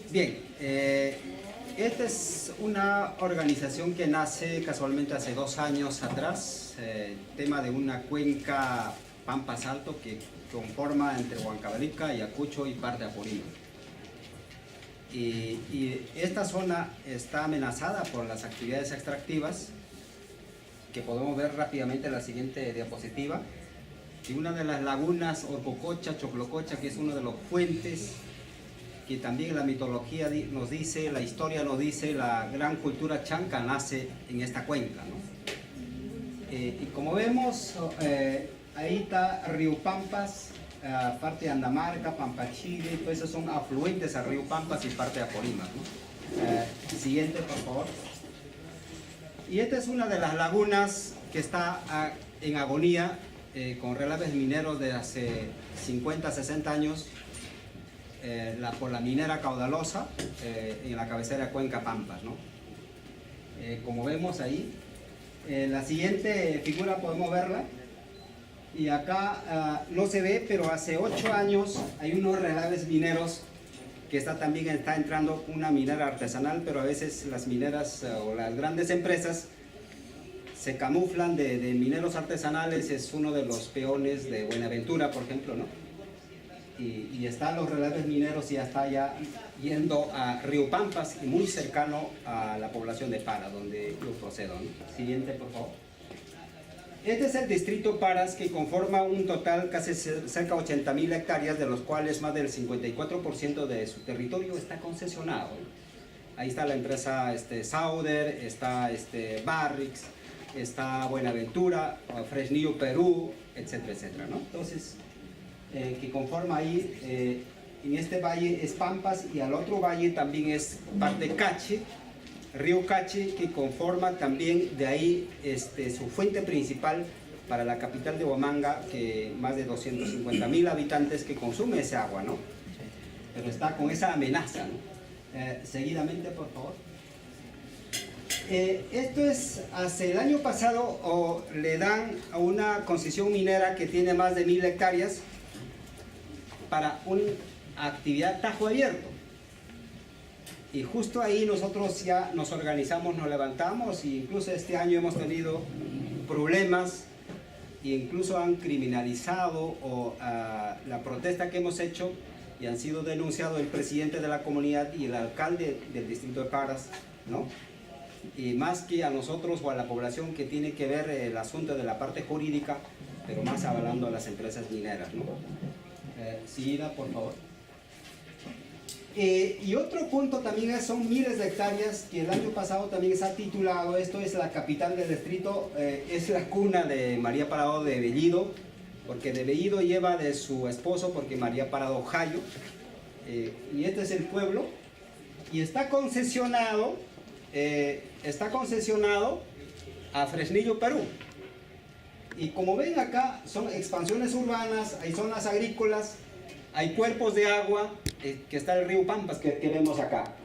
Bien, esta es una organización que nace casualmente hace 2 años atrás, tema de una cuenca Pampas Alto que conforma entre Huancavelica, Ayacucho y parte de Apurímac. Y esta zona está amenazada por las actividades extractivas, que podemos ver rápidamente en la siguiente diapositiva. Y una de las lagunas, Orcococha, Choclococha, que es uno de los puentes que también la mitología nos dice, la historia nos dice, la gran cultura chanca nace en esta cuenca, ¿no? Y como vemos, ahí está Río Pampas, parte de Andamarca, Pampachile, todos esos son afluentes al Río Pampas y parte de Apurímac, ¿no? Siguiente, por favor. Y esta es una de las lagunas que está en agonía, con relaves mineros de hace 50, 60 años, por la minera caudalosa en la cabecera de Cuenca Pampas, ¿no? Como vemos ahí, la siguiente figura podemos verla, y acá no se ve, pero hace 8 años hay unos relaves mineros que también está entrando una minera artesanal, pero a veces las mineras o las grandes empresas se camuflan de mineros artesanales. Es uno de los peones de Buenaventura, por ejemplo, ¿no? Y están los relaves mineros y ya está ya yendo a Río Pampas y muy cercano a la población de Para, donde yo procedo, ¿no? Siguiente, por favor. Este es el distrito Paras, que conforma un total casi cerca de 80.000 hectáreas, de los cuales más del 54% de su territorio está concesionado. Ahí está la empresa Sauder, está Barrix, está Buenaventura, Fresnillo Perú, etcétera, etcétera, ¿no? Entonces, que conforma ahí, en este valle es Pampas, y al otro valle también es parte Cache, Río Cache, que conforma también de ahí su fuente principal para la capital de Huamanga, que más de 250.000 habitantes que consume ese agua, ¿no? Pero está con esa amenaza, ¿no? Seguidamente, por favor. Esto es, hace el año pasado le dan a una concesión minera que tiene más de 1.000 hectáreas para una actividad tajo abierto. Y justo ahí nosotros ya nos organizamos, nos levantamos, e incluso este año hemos tenido problemas, e incluso han criminalizado la protesta que hemos hecho, y han sido denunciados el presidente de la comunidad y el alcalde del distrito de Paras, ¿no? Y más que a nosotros o a la población que tiene que ver el asunto de la parte jurídica, pero más avalando a las empresas mineras, ¿no? Seguida, por favor. Y otro punto también son miles de hectáreas que el año pasado también se ha titulado, esto es la capital del distrito, es la cuna de María Parado de Bellido, porque de Bellido lleva de su esposo, porque María Parado Jayo, y este es el pueblo, y está concesionado a Fresnillo, Perú. Y como ven acá, son expansiones urbanas, hay zonas agrícolas, hay cuerpos de agua, que está el río Pampas que vemos acá.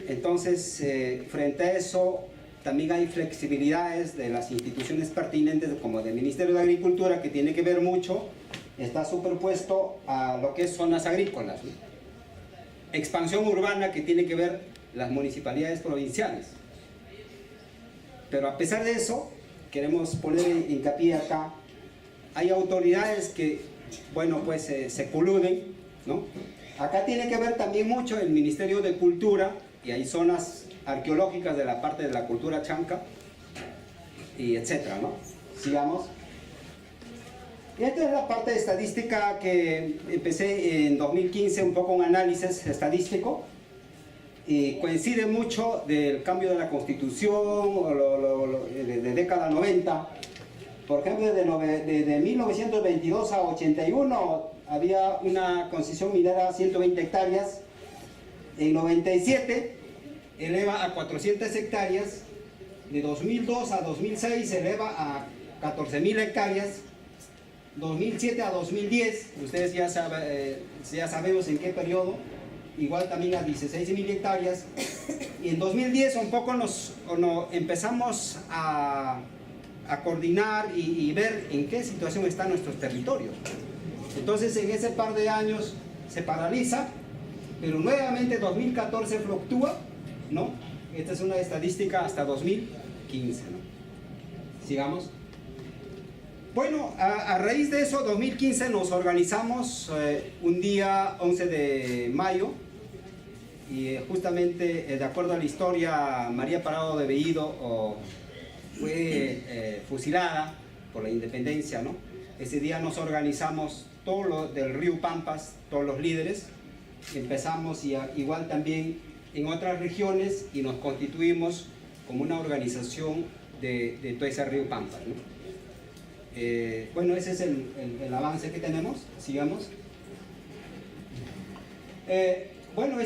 Entonces, frente a eso, también hay flexibilidades de las instituciones pertinentes, como del Ministerio de Agricultura, que tiene que ver mucho, está superpuesto a lo que es zonas agrícolas, ¿no? Expansión urbana, que tiene que ver las municipalidades provinciales. Pero a pesar de eso, queremos poner hincapié acá, hay autoridades que, bueno, pues se coluden, ¿no? Acá tiene que ver también mucho el Ministerio de Cultura, y hay zonas arqueológicas de la parte de la cultura chanca, y etcétera, ¿no? Sigamos. Y esta es la parte de estadística que empecé en 2015, un poco un análisis estadístico, y coincide mucho del cambio de la Constitución, de década 90. Por ejemplo, de 1922 a 81 había una concesión minera de 120 hectáreas. En 97 eleva a 400 hectáreas. De 2002 a 2006 se eleva a 14.000 hectáreas. 2007 a 2010, ustedes ya sabemos en qué periodo, igual también a 16.000 hectáreas. Y en 2010 un poco empezamos a coordinar y ver en qué situación están nuestros territorios. Entonces, en ese par de años se paraliza pero nuevamente 2014 fluctúa, ¿no? Esta es una estadística hasta 2015, ¿no? Sigamos. Bueno, a raíz de eso, 2015 nos organizamos un día 11 de mayo y justamente de acuerdo a la historia, María Parado de Bellido fue fusilada por la independencia, ¿no? Ese día nos organizamos todos los del Río Pampas, todos los líderes, empezamos y igual también en otras regiones y nos constituimos como una organización de todo ese Río Pampas, ¿no? Bueno, ese es el avance que tenemos, sigamos. Bueno,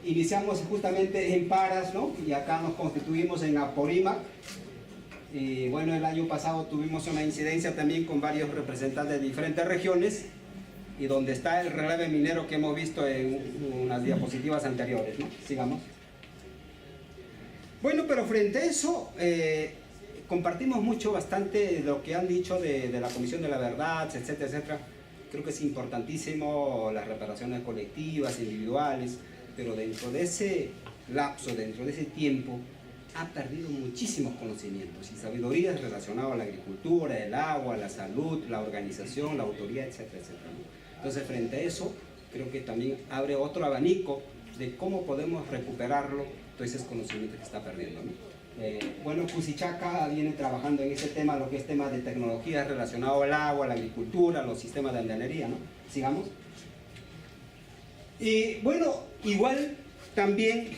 iniciamos justamente en Paras, ¿no? Y acá nos constituimos en Apurímac. Y bueno, el año pasado tuvimos una incidencia también con varios representantes de diferentes regiones y donde está el relieve minero que hemos visto en unas diapositivas anteriores, ¿no? Sigamos. Bueno, pero frente a eso, compartimos bastante de lo que han dicho de la Comisión de la Verdad, etcétera, etcétera. Creo que es importantísimo las reparaciones colectivas, individuales, pero dentro de ese lapso, dentro de ese tiempo, ha perdido muchísimos conocimientos y sabidurías relacionadas a la agricultura, el agua, la salud, la organización, la autoría, etcétera, etcétera. Entonces, frente a eso, creo que también abre otro abanico de cómo podemos recuperarlo, todos esos conocimientos que está perdiendo, ¿no? Bueno, Cusichaca viene trabajando en ese tema, lo que es tema de tecnologías relacionado al agua, la agricultura, los sistemas de albañilería, ¿no? Sigamos. Y bueno, igual también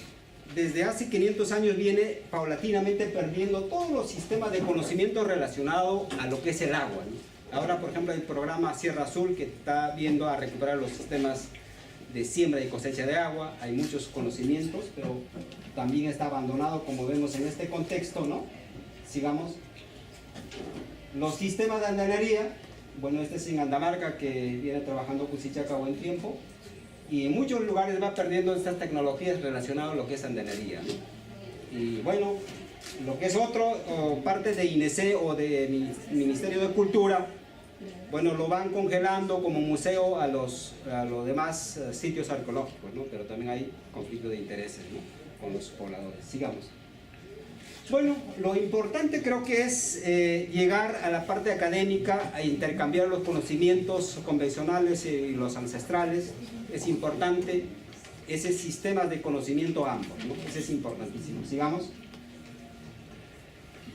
desde hace 500 años viene paulatinamente perdiendo todos los sistemas de conocimiento relacionado a lo que es el agua, ¿no? Ahora, por ejemplo, el programa Sierra Azul que está viendo a recuperar los sistemas de siembra y cosecha de agua, hay muchos conocimientos, pero también está abandonado como vemos en este contexto, ¿no? Sigamos. Los sistemas de albañilería, bueno, este es en Andamarca que viene trabajando Cusichaca buen tiempo, y en muchos lugares va perdiendo estas tecnologías relacionadas a lo que es albañilería, ¿no? Y bueno, lo que es parte de INESE o de Ministerio de Cultura, bueno, lo van congelando como museo a los demás sitios arqueológicos, ¿no? Pero también hay conflicto de intereses, ¿no? Con los pobladores. Sigamos. Bueno, lo importante creo que es llegar a la parte académica, a intercambiar los conocimientos convencionales y los ancestrales. Es importante ese sistema de conocimiento ambos, ¿no? Ese es importantísimo. Sigamos.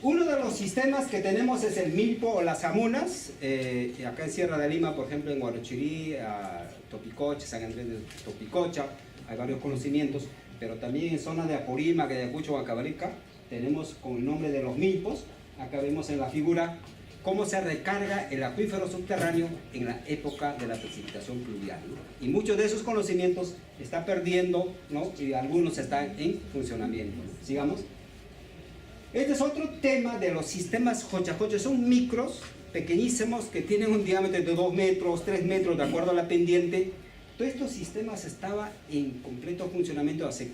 Uno de los sistemas que tenemos es el milpo o las amunas, acá en Sierra de Lima, por ejemplo, en Huarochirí, Topicocha, San Andrés de Topicocha, hay varios conocimientos, pero también en zona de Apurímac, Ayacucho, Huancavelica, tenemos con el nombre de los milpos. Acá vemos en la figura cómo se recarga el acuífero subterráneo en la época de la precipitación pluvial, ¿no? Y muchos de esos conocimientos está perdiendo, ¿no? Y algunos están en funcionamiento, ¿no? Sigamos. Este es otro tema de los sistemas hocha-hocha. Son micros, pequeñísimos, que tienen un diámetro de 2 metros, 3 metros, de acuerdo a la pendiente. Todos estos sistemas estaban en completo funcionamiento hace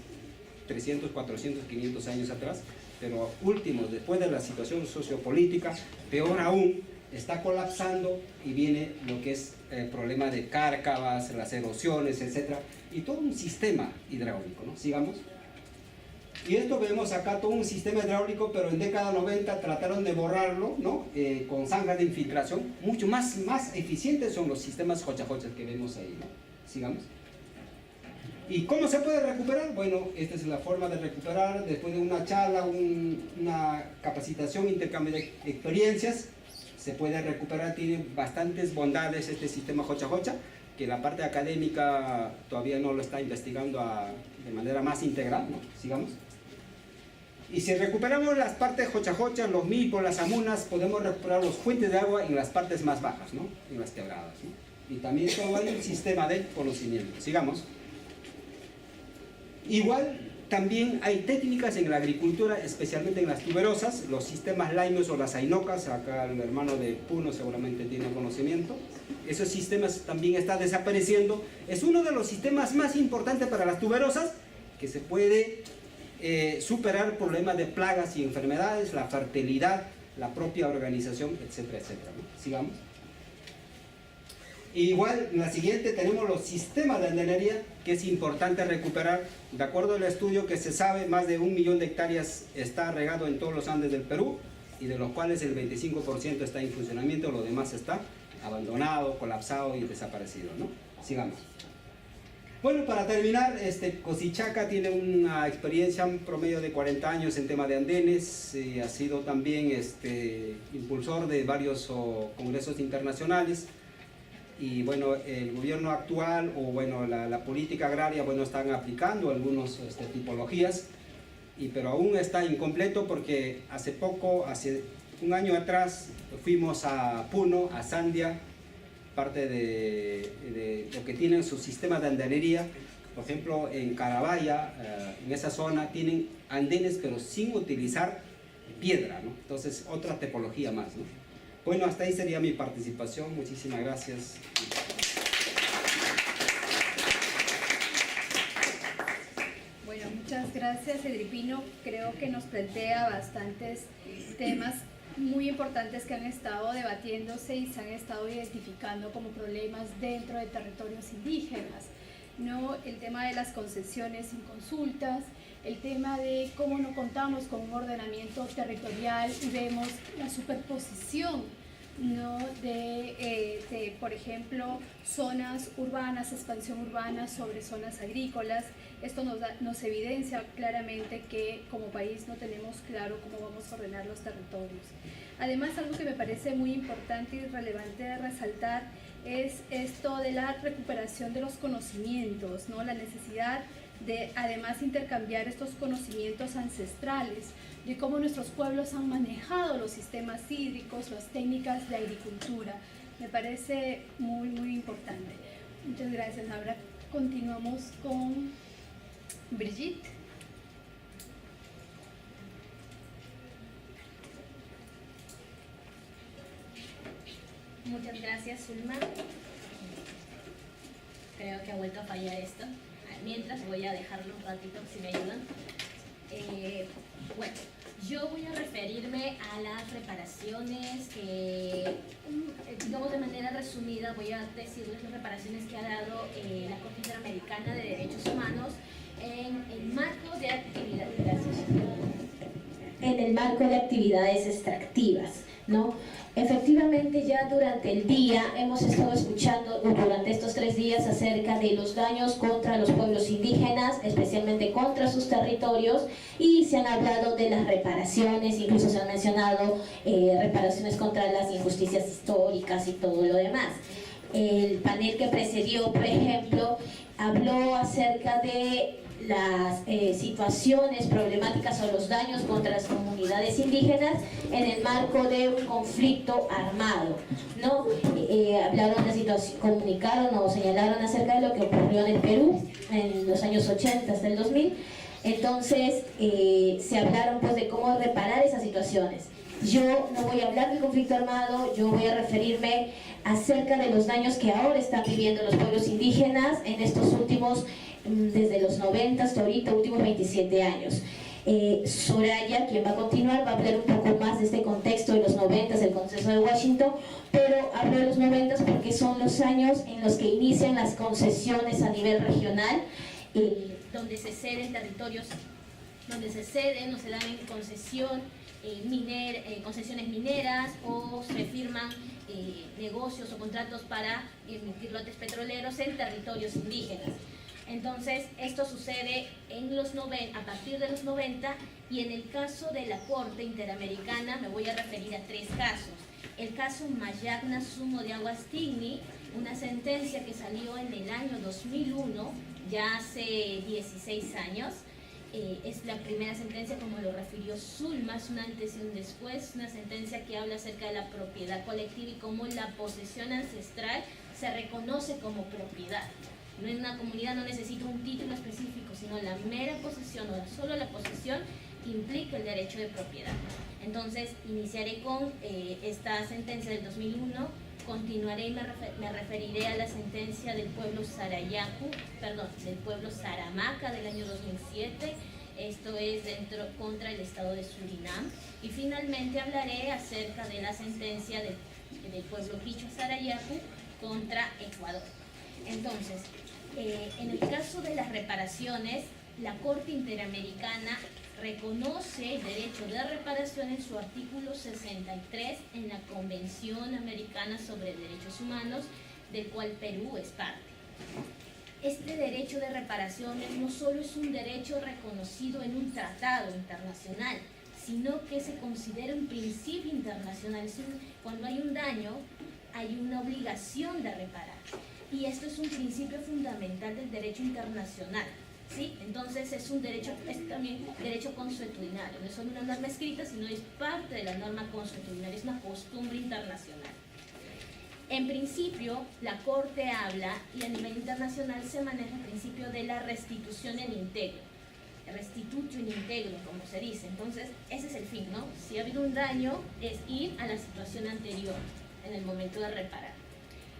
300, 400, 500 años atrás, pero últimos, después de la situación sociopolítica, peor aún, está colapsando y viene lo que es el problema de cárcavas, las erosiones, etc. Y todo un sistema hidráulico, ¿no? Sigamos. Y esto vemos acá todo un sistema hidráulico, pero en década 90 trataron de borrarlo, ¿no? Con zanjas de infiltración. Mucho más eficientes son los sistemas hocha-hochas que vemos ahí, ¿no? Sigamos. ¿Y cómo se puede recuperar? Bueno, esta es la forma de recuperar después de una charla, una capacitación, intercambio de experiencias. Se puede recuperar, tiene bastantes bondades este sistema hocha-hocha, que la parte académica todavía no lo está investigando de manera más integral, ¿no? Sigamos. Y si recuperamos las partes hocha-hocha, los milpos, las amunas, podemos recuperar los fuentes de agua en las partes más bajas, ¿no? En las quebradas, ¿no? Y también todo hay un sistema de conocimiento. Sigamos. Igual también hay técnicas en la agricultura, especialmente en las tuberosas, los sistemas lainos o las ainocas. Acá el hermano de Puno seguramente tiene conocimiento. Esos sistemas también están desapareciendo. Es uno de los sistemas más importantes para las tuberosas, que se puede superar problemas de plagas y enfermedades, la fertilidad, la propia organización, etcétera, etcétera, ¿no? Sigamos. Igual, en la siguiente tenemos los sistemas de andenería, que es importante recuperar. De acuerdo al estudio que se sabe, más de 1 millón de hectáreas está regado en todos los Andes del Perú, y de los cuales el 25% está en funcionamiento, lo demás está abandonado, colapsado y desaparecido, ¿no? Sigamos. Bueno, para terminar, Cosichaca tiene una experiencia, un promedio de 40 años en tema de andenes, ha sido también impulsor de varios congresos internacionales, y bueno, el gobierno actual, o bueno, la política agraria, bueno, están aplicando algunas tipologías, pero aún está incompleto, porque hace un año atrás, fuimos a Puno, a Sandia, parte de lo que tienen sus sistemas de andenería. Por ejemplo, en Carabaya, en esa zona, tienen andenes pero sin utilizar piedra, ¿no? Entonces, otra tipología más, ¿no? Bueno, hasta ahí sería mi participación. Muchísimas gracias. Bueno, muchas gracias, Edripino. Creo que nos plantea bastantes temas muy importantes que han estado debatiéndose y se han estado identificando como problemas dentro de territorios indígenas, ¿no? El tema de las concesiones sin consultas, el tema de cómo no contamos con un ordenamiento territorial y vemos la superposición, ¿no? de, por ejemplo, zonas urbanas, expansión urbana sobre zonas agrícolas. Esto nos evidencia claramente que como país no tenemos claro cómo vamos a ordenar los territorios. Además, algo que me parece muy importante y relevante de resaltar es esto de la recuperación de los conocimientos, ¿no? La necesidad de además intercambiar estos conocimientos ancestrales, de cómo nuestros pueblos han manejado los sistemas hídricos, las técnicas de agricultura. Me parece muy, muy importante. Muchas gracias. Ahora continuamos con Brigitte. Muchas gracias, Zulma. Creo que ha vuelto a fallar esto. Mientras voy a dejarlo un ratito, si me ayudan. Bueno, yo voy a referirme a las reparaciones que, digamos de manera resumida, voy a decirles las reparaciones que ha dado la Corte Interamericana de Derechos Humanos en el marco de actividades extractivas, ¿no? Efectivamente, ya durante el día hemos estado escuchando durante estos 3 días acerca de los daños contra los pueblos indígenas, especialmente contra sus territorios, y se han hablado de las reparaciones, incluso se han mencionado reparaciones contra las injusticias históricas y todo lo demás. El panel que precedió, por ejemplo, habló acerca de las situaciones problemáticas o los daños contra las comunidades indígenas en el marco de un conflicto armado, ¿no? Hablaron de la situación, comunicaron o señalaron acerca de lo que ocurrió en el Perú en los años 80 hasta el 2000. Entonces se hablaron pues de cómo reparar esas situaciones. Yo no voy a hablar del conflicto armado, yo voy a referirme acerca de los daños que ahora están viviendo los pueblos indígenas en estos últimos, desde los 90 hasta ahorita, últimos 27 años. Soraya, quien va a continuar, va a hablar un poco más de este contexto de los 90, el Consenso de Washington, pero hablo de los 90 porque son los años en los que inician las concesiones a nivel regional, donde se ceden territorios, donde se ceden o se dan en concesión concesiones mineras, o se firman negocios o contratos para emitir lotes petroleros en territorios indígenas. Entonces, esto sucede a partir de los 90, y en el caso de la Corte Interamericana me voy a referir a 3 casos. El caso Mayagna Sumo de Aguastigni, una sentencia que salió en el año 2001, ya hace 16 años. Es la primera sentencia, como lo refirió Zulma, es una antes y un después, una sentencia que habla acerca de la propiedad colectiva y cómo la posesión ancestral se reconoce como propiedad. No en una comunidad no necesita un título específico, sino la mera posesión o solo la posesión implica el derecho de propiedad. Entonces, iniciaré con esta sentencia del 2001, continuaré y me referiré a la sentencia del pueblo del pueblo Saramaca del año 2007, esto es contra el Estado de Surinam, y finalmente hablaré acerca de la sentencia del pueblo Quichua Sarayaku contra Ecuador. Entonces, en el caso de las reparaciones, la Corte Interamericana reconoce el derecho de reparación en su artículo 63 en la Convención Americana sobre Derechos Humanos, del cual Perú es parte. Este derecho de reparaciones no solo es un derecho reconocido en un tratado internacional, sino que se considera un principio internacional. Cuando hay un daño, hay una obligación de reparar. Y esto es un principio fundamental del derecho internacional, ¿sí? Entonces es también derecho consuetudinario, no es solo una norma escrita, sino es parte de la norma consuetudinaria, es una costumbre internacional. En principio, la Corte habla, y a nivel internacional se maneja el principio de la restitución in integro, restitutio in integro, como se dice. Entonces, ese es el fin, ¿no? Si ha habido un daño, es ir a la situación anterior, en el momento de reparar.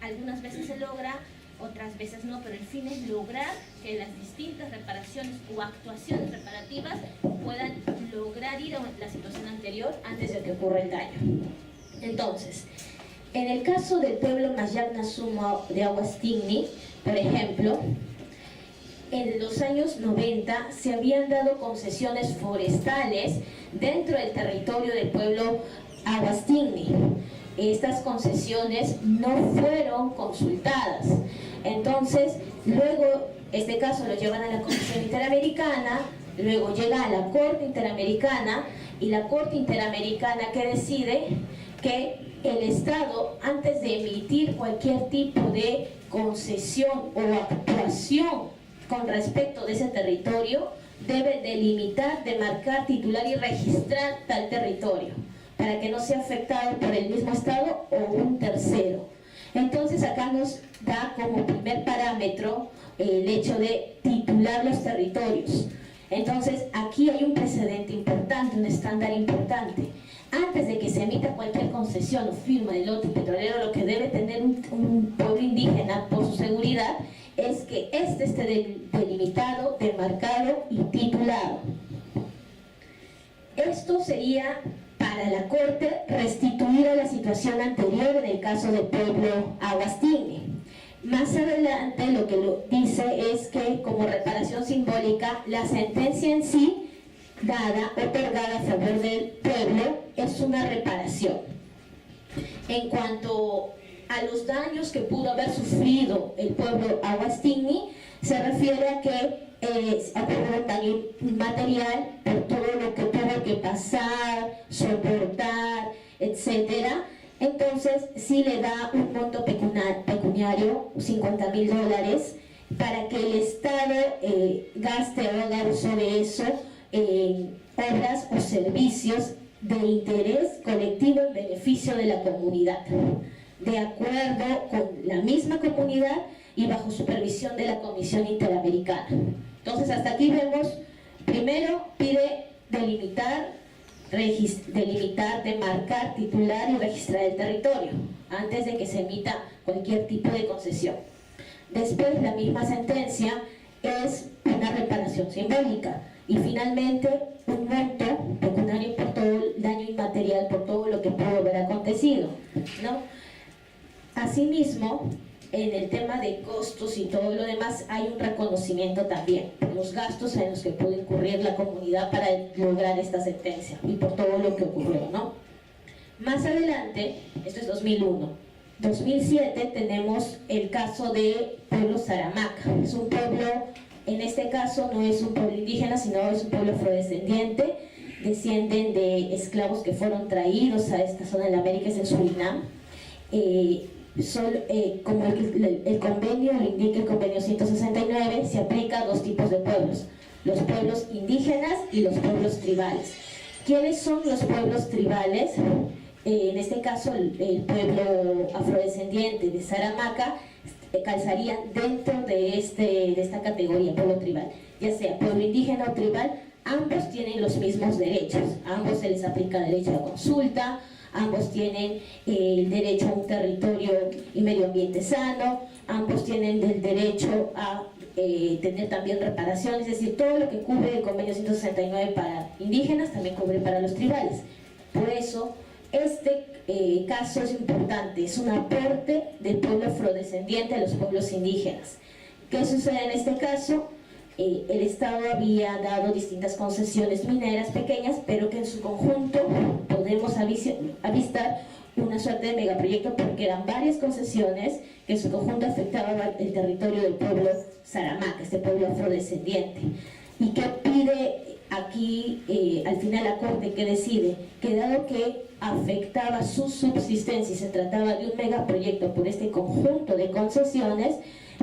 Algunas veces se logra, otras veces no, pero el fin es lograr que las distintas reparaciones o actuaciones reparativas puedan lograr ir a la situación anterior antes de que ocurra el daño. Entonces, en el caso del pueblo Mayagna Sumo de Aguastigny, por ejemplo, en los años 90 se habían dado concesiones forestales dentro del territorio del pueblo Aguastigny. Estas concesiones no fueron consultadas. Entonces, luego, este caso lo llevan a la Comisión Interamericana, luego llega a la Corte Interamericana, y la Corte Interamericana que decide que el Estado, antes de emitir cualquier tipo de concesión o actuación con respecto de ese territorio, debe delimitar, demarcar, titular y registrar tal territorio, para que no sea afectado por el mismo Estado o un tercero. Entonces acá nos da como primer parámetro el hecho de titular los territorios. Entonces aquí hay un precedente importante, un estándar importante. Antes de que se emita cualquier concesión o firma de lote petrolero, lo que debe tener un pueblo indígena por su seguridad es que este esté delimitado, demarcado y titulado. Esto sería para la Corte restituir a la situación anterior en el caso del pueblo Aguastigny. Más adelante lo que lo dice es que como reparación simbólica, la sentencia en sí, otorgada a favor del pueblo, es una reparación. En cuanto a los daños que pudo haber sufrido el pueblo Aguastigny, se refiere a que ocurrió un daño material por todo lo que tuvo que pasar, soportar, etcétera. Entonces sí le da un monto pecuniario, $50.000, para que el Estado gaste o haga uso de eso en obras o servicios de interés colectivo en beneficio de la comunidad, de acuerdo con la misma comunidad y bajo supervisión de la Comisión Interamericana. Entonces hasta aquí vemos, primero pide delimitar, demarcar, titular y registrar el territorio antes de que se emita cualquier tipo de concesión. Después la misma sentencia es una reparación simbólica y finalmente un monto pecuniario por todo el daño inmaterial, por todo lo que pudo haber acontecido, ¿no? Asimismo, en el tema de costos y todo lo demás hay un reconocimiento también por los gastos en los que pudo incurrir la comunidad para lograr esta sentencia y por todo lo que ocurrió, ¿no? Más adelante, esto es 2001, 2007 tenemos el caso de pueblo Saramaca. Es un pueblo, en este caso no es un pueblo indígena, sino es un pueblo afrodescendiente, descienden de esclavos que fueron traídos a esta zona de la América, es en Surinam. Como el convenio lo indica, el convenio 169, se aplica a dos tipos de pueblos: los pueblos indígenas y los pueblos tribales. ¿Quiénes son los pueblos tribales? En este caso el pueblo afrodescendiente de Saramaca calzaría dentro de esta categoría, pueblo tribal. Ya sea pueblo indígena o tribal, ambos tienen los mismos derechos, ambos se les aplica derecho a consulta, ambos tienen el derecho a un territorio y medio ambiente sano, ambos tienen el derecho a tener también reparación, es decir, todo lo que cubre el convenio 169 para indígenas también cubre para los tribales. Por eso Este caso es importante, es un aporte del pueblo afrodescendiente a los pueblos indígenas. ¿Qué sucede en este caso? El Estado había dado distintas concesiones mineras pequeñas, pero que en su conjunto podemos avistar una suerte de megaproyecto, porque eran varias concesiones que en su conjunto afectaban el territorio del pueblo Saramaca, este pueblo afrodescendiente. ¿Y qué pide aquí al final la Corte? Que decide que dado que afectaba su subsistencia y se trataba de un megaproyecto por este conjunto de concesiones,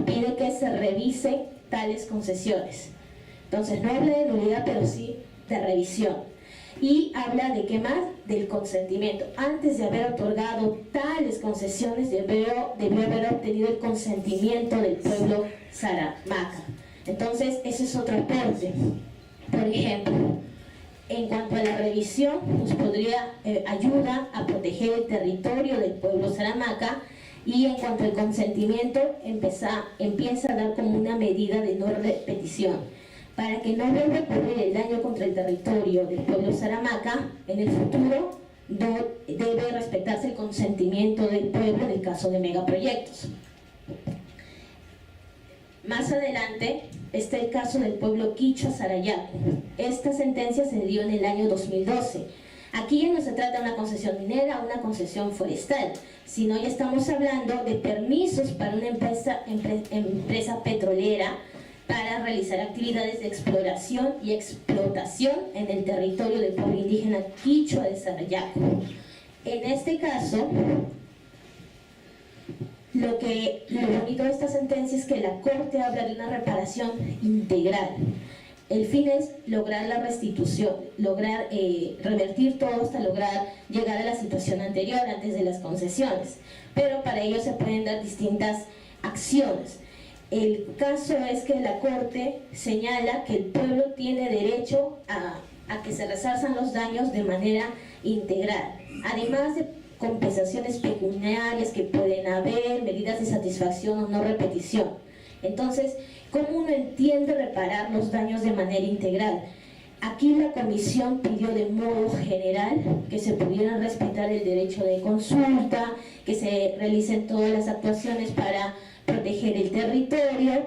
pide que se revisen tales concesiones. Entonces no habla de nulidad, pero sí de revisión. Y habla de qué más, del consentimiento. Antes de haber otorgado tales concesiones, debió haber obtenido el consentimiento del pueblo Saramaca. Entonces ese es otro aporte. Por ejemplo, en cuanto a la revisión, nos podría ayuda a proteger el territorio del pueblo Saramaca. Y en cuanto al consentimiento, empieza a dar como una medida de no repetición. Para que no vuelva a ocurrir el daño contra el territorio del pueblo Saramaca, en el futuro debe respetarse el consentimiento del pueblo en el caso de megaproyectos. Más adelante está el caso del pueblo Quichua Sarayaku. Esta sentencia se dio en el año 2012. Aquí ya no se trata de una concesión minera o una concesión forestal, sino ya estamos hablando de permisos para una empresa petrolera para realizar actividades de exploración y explotación en el territorio del pueblo indígena Quichua de Sarayaku. En este caso, lo bonito de esta sentencia es que la Corte habla de una reparación integral. El fin es lograr la restitución, lograr revertir todo hasta lograr llegar a la situación anterior, antes de las concesiones. Pero para ello se pueden dar distintas acciones. El caso es que la Corte señala que el pueblo tiene derecho a que se resarzan los daños de manera integral, además de compensaciones pecuniarias que pueden haber, medidas de satisfacción o no repetición. Entonces, ¿cómo uno entiende reparar los daños de manera integral? Aquí la comisión pidió de modo general que se pudieran respetar el derecho de consulta, que se realicen todas las actuaciones para proteger el territorio,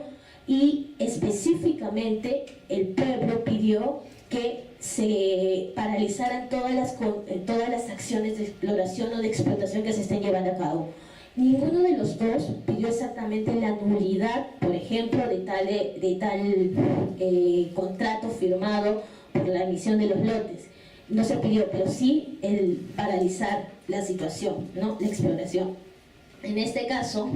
y específicamente el pueblo pidió que se paralizaran todas las acciones de exploración o de explotación que se estén llevando a cabo. Ninguno de los dos pidió exactamente la nulidad, por ejemplo, de tal contrato firmado por la emisión de los lotes. No se pidió, pero sí el paralizar la situación, ¿no? La exploración. En este caso,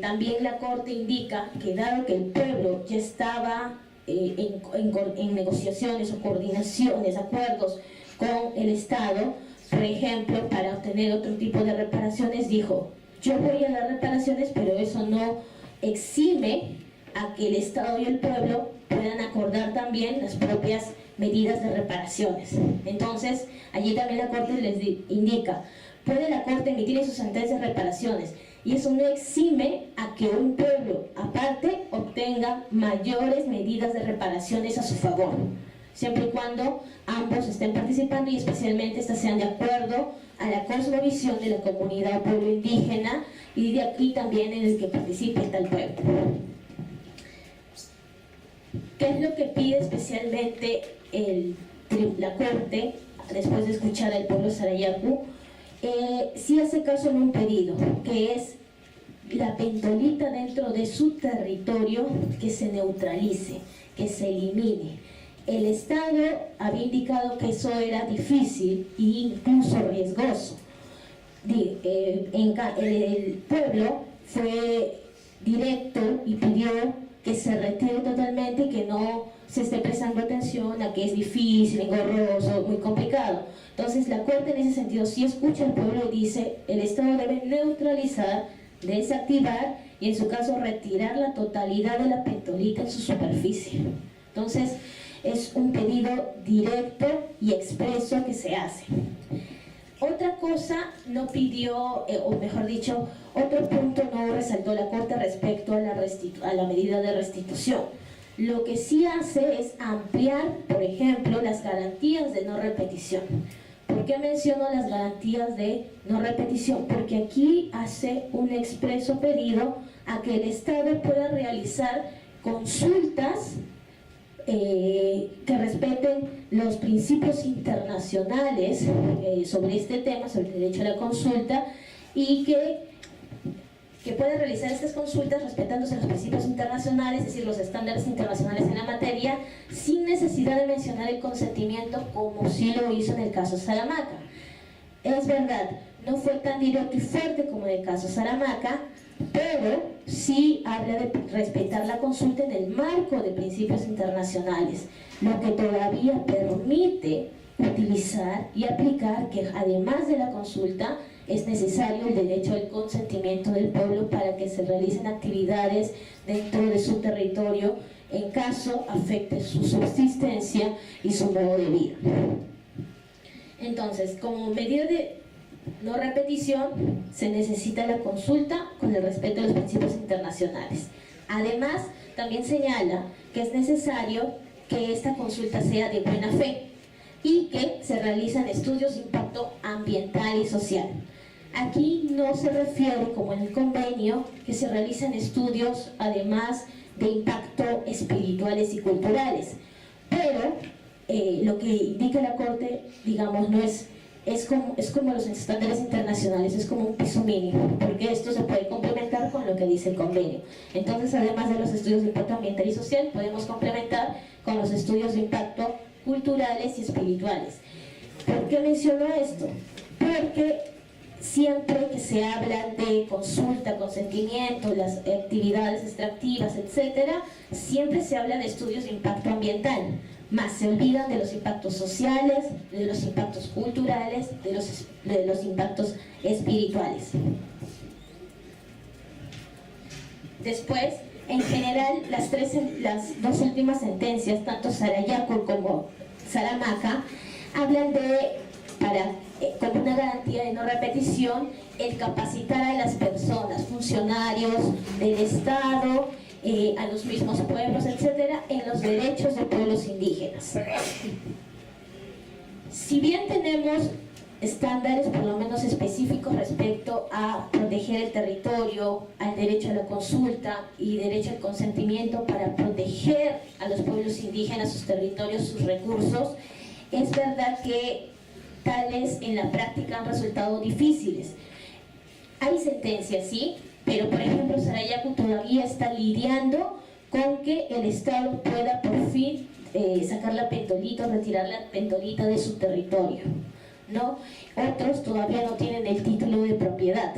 también la Corte indica que dado que el pueblo ya estaba en negociaciones o coordinaciones, acuerdos con el Estado, por ejemplo, para obtener otro tipo de reparaciones, dijo: yo voy a dar reparaciones, pero eso no exime a que el Estado y el pueblo puedan acordar también las propias medidas de reparaciones. Entonces, allí también la Corte les indica: puede la Corte emitir en sus sentencias reparaciones, y eso no exime a que un pueblo aparte obtenga mayores medidas de reparaciones a su favor, siempre y cuando ambos estén participando y especialmente estas sean de acuerdo a la cosmovisión de la comunidad o pueblo indígena, y de aquí también en el que participe tal pueblo. ¿Qué es lo que pide especialmente la Corte después de escuchar al pueblo Sarayaku? Sí hace caso en un pedido, que es la pentolita dentro de su territorio que se neutralice, que se elimine. El Estado había indicado que eso era difícil e incluso riesgoso. El pueblo fue directo y pidió que se retire totalmente y que no se esté prestando atención a que es difícil, engorroso, muy complicado. Entonces la Corte en ese sentido sí escucha al pueblo y dice: el Estado debe neutralizar, desactivar y en su caso retirar la totalidad de la pentolita en su superficie. Entonces es un pedido directo y expreso que se hace. Otra cosa no pidió, o mejor dicho, otro punto no resaltó la Corte respecto a la medida de restitución. Lo que sí hace es ampliar, por ejemplo, las garantías de no repetición. ¿Por ¿Por qué menciono las garantías de no repetición? Porque aquí hace un expreso pedido a que el Estado pueda realizar consultas que respeten los principios internacionales sobre este tema, sobre el derecho a la consulta, y que pueda realizar estas consultas respetándose los principios internacionales, es decir, los estándares internacionales en la materia, sin necesidad de mencionar el consentimiento como sí lo hizo en el caso Salamaca. Es verdad, no fue tan directo y fuerte como en el caso Salamaca, pero sí habla de respetar la consulta en el marco de principios internacionales, lo que todavía permite utilizar y aplicar que además de la consulta es necesario el derecho al consentimiento del pueblo para que se realicen actividades dentro de su territorio en caso afecte su subsistencia y su modo de vida. Entonces, como medida de no repetición, se necesita la consulta con el respeto a los principios internacionales. Además, también señala que es necesario que esta consulta sea de buena fe y que se realizan estudios de impacto ambiental y social. Aquí no se refiere, como en el convenio, que se realizan estudios además de impacto espirituales y culturales, pero lo que indica la Corte, digamos, no es como los estándares internacionales, es como un piso mínimo, porque esto se puede complementar con lo que dice el convenio. Entonces, además de los estudios de impacto ambiental y social, podemos complementar con los estudios de impacto culturales y espirituales. ¿Por qué menciono esto? Porque siempre que se habla de consulta, consentimiento, las actividades extractivas, etcétera, siempre se habla de estudios de impacto ambiental, más se olvidan de los impactos sociales, de los impactos culturales, de los impactos espirituales. Después, en general, las dos últimas sentencias, tanto Sarayaco como Salamaca, hablan de, como una garantía de no repetición, el capacitar a las personas, funcionarios del Estado, a los mismos pueblos, etcétera, en los derechos de pueblos indígenas. Si bien tenemos estándares por lo menos específicos respecto a proteger el territorio, al derecho a la consulta y derecho al consentimiento para proteger a los pueblos indígenas, sus territorios, sus recursos, es verdad que tales en la práctica han resultado difíciles. Hay sentencias, sí, pero por ejemplo Sarayaco todavía está lidiando con que el Estado pueda por fin sacar la pentolita, retirar la pentolita de su territorio, ¿no? Otros todavía no tienen el título de propiedad.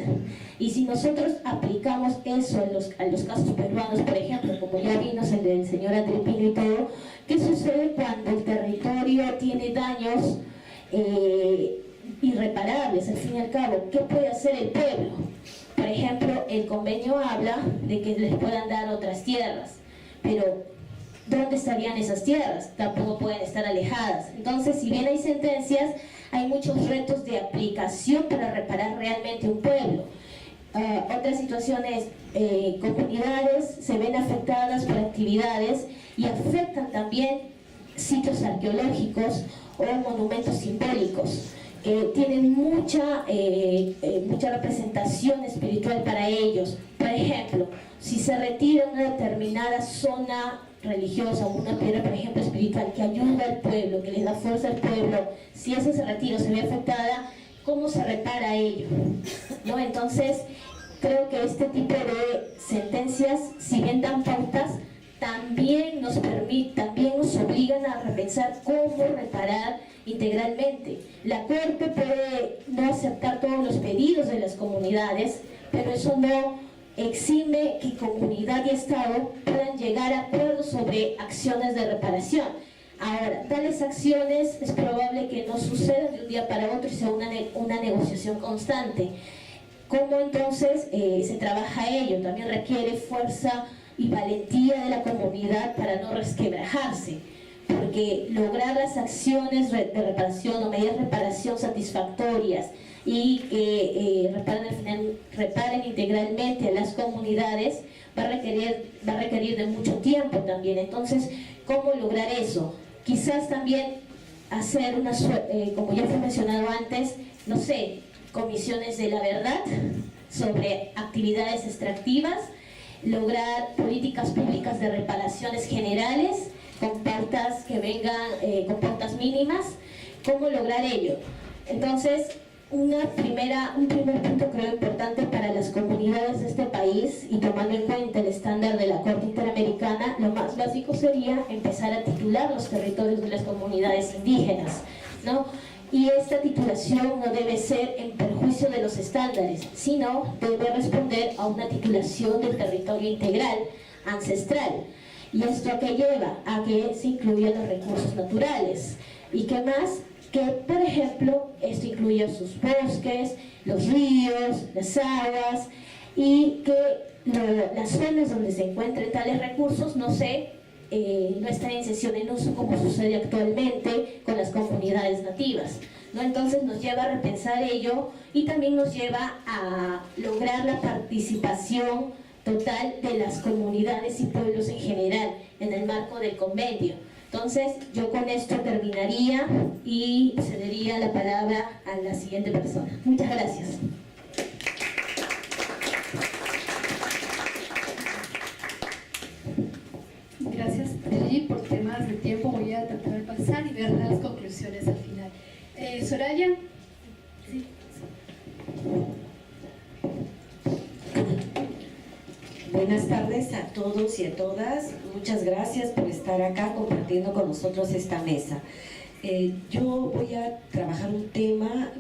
Y si nosotros aplicamos eso a los casos peruanos, por ejemplo, como ya vimos el del señor Adripino y todo, ¿qué sucede cuando el territorio tiene daños irreparables? Al fin y al cabo, ¿qué puede hacer el pueblo? Por ejemplo, el convenio habla de que les puedan dar otras tierras, pero ¿dónde estarían esas tierras? Tampoco pueden estar alejadas. Entonces, si bien hay sentencias, hay muchos retos de aplicación para reparar realmente un pueblo. Otras situaciones, comunidades se ven afectadas por actividades y afectan también sitios arqueológicos o monumentos simbólicos. Tienen mucha representación espiritual para ellos. Por ejemplo, si se retira una determinada zona religiosa o una piedra, por ejemplo, espiritual, que ayuda al pueblo, que les da fuerza al pueblo, si ese retiro se ve afectada, ¿cómo se repara ello? ¿No? Entonces, creo que este tipo de sentencias, si bien dan pautas, también nos obligan a repensar cómo reparar integralmente. La Corte puede no aceptar todos los pedidos de las comunidades, pero eso no exime que comunidad y Estado puedan llegar a acuerdos sobre acciones de reparación. Ahora, tales acciones es probable que no sucedan de un día para otro y sea una negociación constante. ¿Cómo entonces se trabaja ello? También requiere fuerza y valentía de la comunidad para no resquebrajarse, porque lograr las acciones de reparación o medidas de reparación satisfactorias y que reparen integralmente a las comunidades va a requerir de mucho tiempo también. Entonces, ¿cómo lograr eso? Quizás también hacer como ya fue mencionado antes, no sé, comisiones de la verdad sobre actividades extractivas, lograr políticas públicas de reparaciones generales con pautas que vengan, con pautas mínimas. ¿Cómo lograr ello? Entonces, un primer punto creo importante para las comunidades de este país, y tomando en cuenta el estándar de la Corte Interamericana, lo más básico sería empezar a titular los territorios de las comunidades indígenas, ¿no? Y esta titulación no debe ser en perjuicio de los estándares, sino debe responder a una titulación del territorio integral, ancestral. ¿Y esto a qué lleva? A que se incluyan los recursos naturales. ¿Y qué más? Que, por ejemplo, esto incluye sus bosques, los ríos, las aguas, y que las zonas donde se encuentren tales recursos no están en cesión en uso como sucede actualmente con las comunidades nativas, ¿no? Entonces nos lleva a repensar ello y también nos lleva a lograr la participación total de las comunidades y pueblos en general en el marco del convenio. Entonces, yo con esto terminaría y cedería la palabra a la siguiente persona. Muchas gracias. Gracias, Brigitte, por temas de tiempo. Voy a tratar de pasar y ver las conclusiones al final. Soraya. Sí. Buenas tardes a todos y a todas. Muchas gracias por estar acá compartiendo con nosotros esta mesa. Yo voy a trabajar un tema,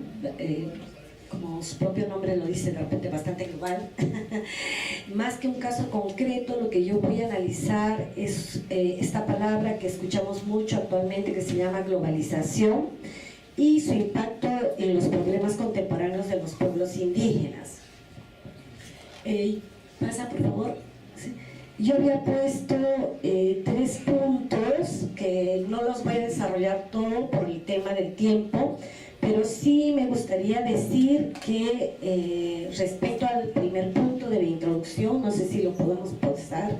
como su propio nombre lo dice, de repente bastante global. Más que un caso concreto, lo que yo voy a analizar es esta palabra que escuchamos mucho actualmente, que se llama globalización, y su impacto en los problemas contemporáneos de los pueblos indígenas. Pasa, por favor. Sí. Yo había puesto 3 puntos que no los voy a desarrollar todo por el tema del tiempo, pero sí me gustaría decir que respecto al primer punto de la introducción, no sé si lo podemos pausar,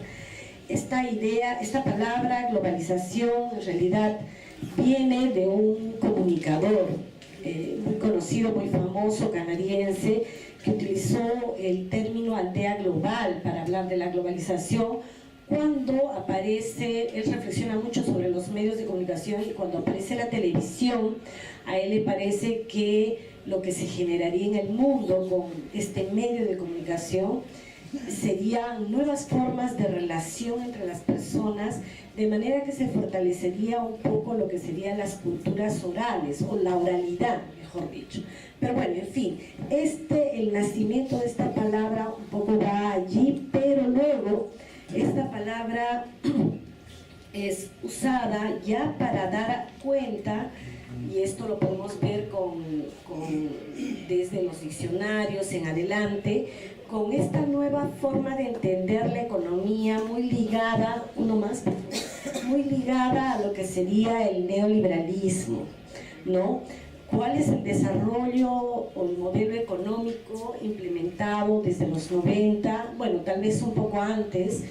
esta palabra globalización en realidad viene de un comunicador muy conocido, muy famoso, canadiense, que utilizó el término aldea global para hablar de la globalización. Cuando aparece, él reflexiona mucho sobre los medios de comunicación, y cuando aparece la televisión, a él le parece que lo que se generaría en el mundo con este medio de comunicación serían nuevas formas de relación entre las personas, de manera que se fortalecería un poco lo que serían las culturas orales, o la oralidad, mejor dicho. Pero bueno, en fin, el nacimiento de esta palabra un poco va allí, pero luego esta palabra es usada ya para dar cuenta, y esto lo podemos ver desde los diccionarios en adelante, con esta nueva forma de entender la economía muy ligada, muy ligada a lo que sería el neoliberalismo, ¿no? ¿Cuál es el desarrollo o el modelo económico implementado desde los 90? Bueno, tal vez un poco antes,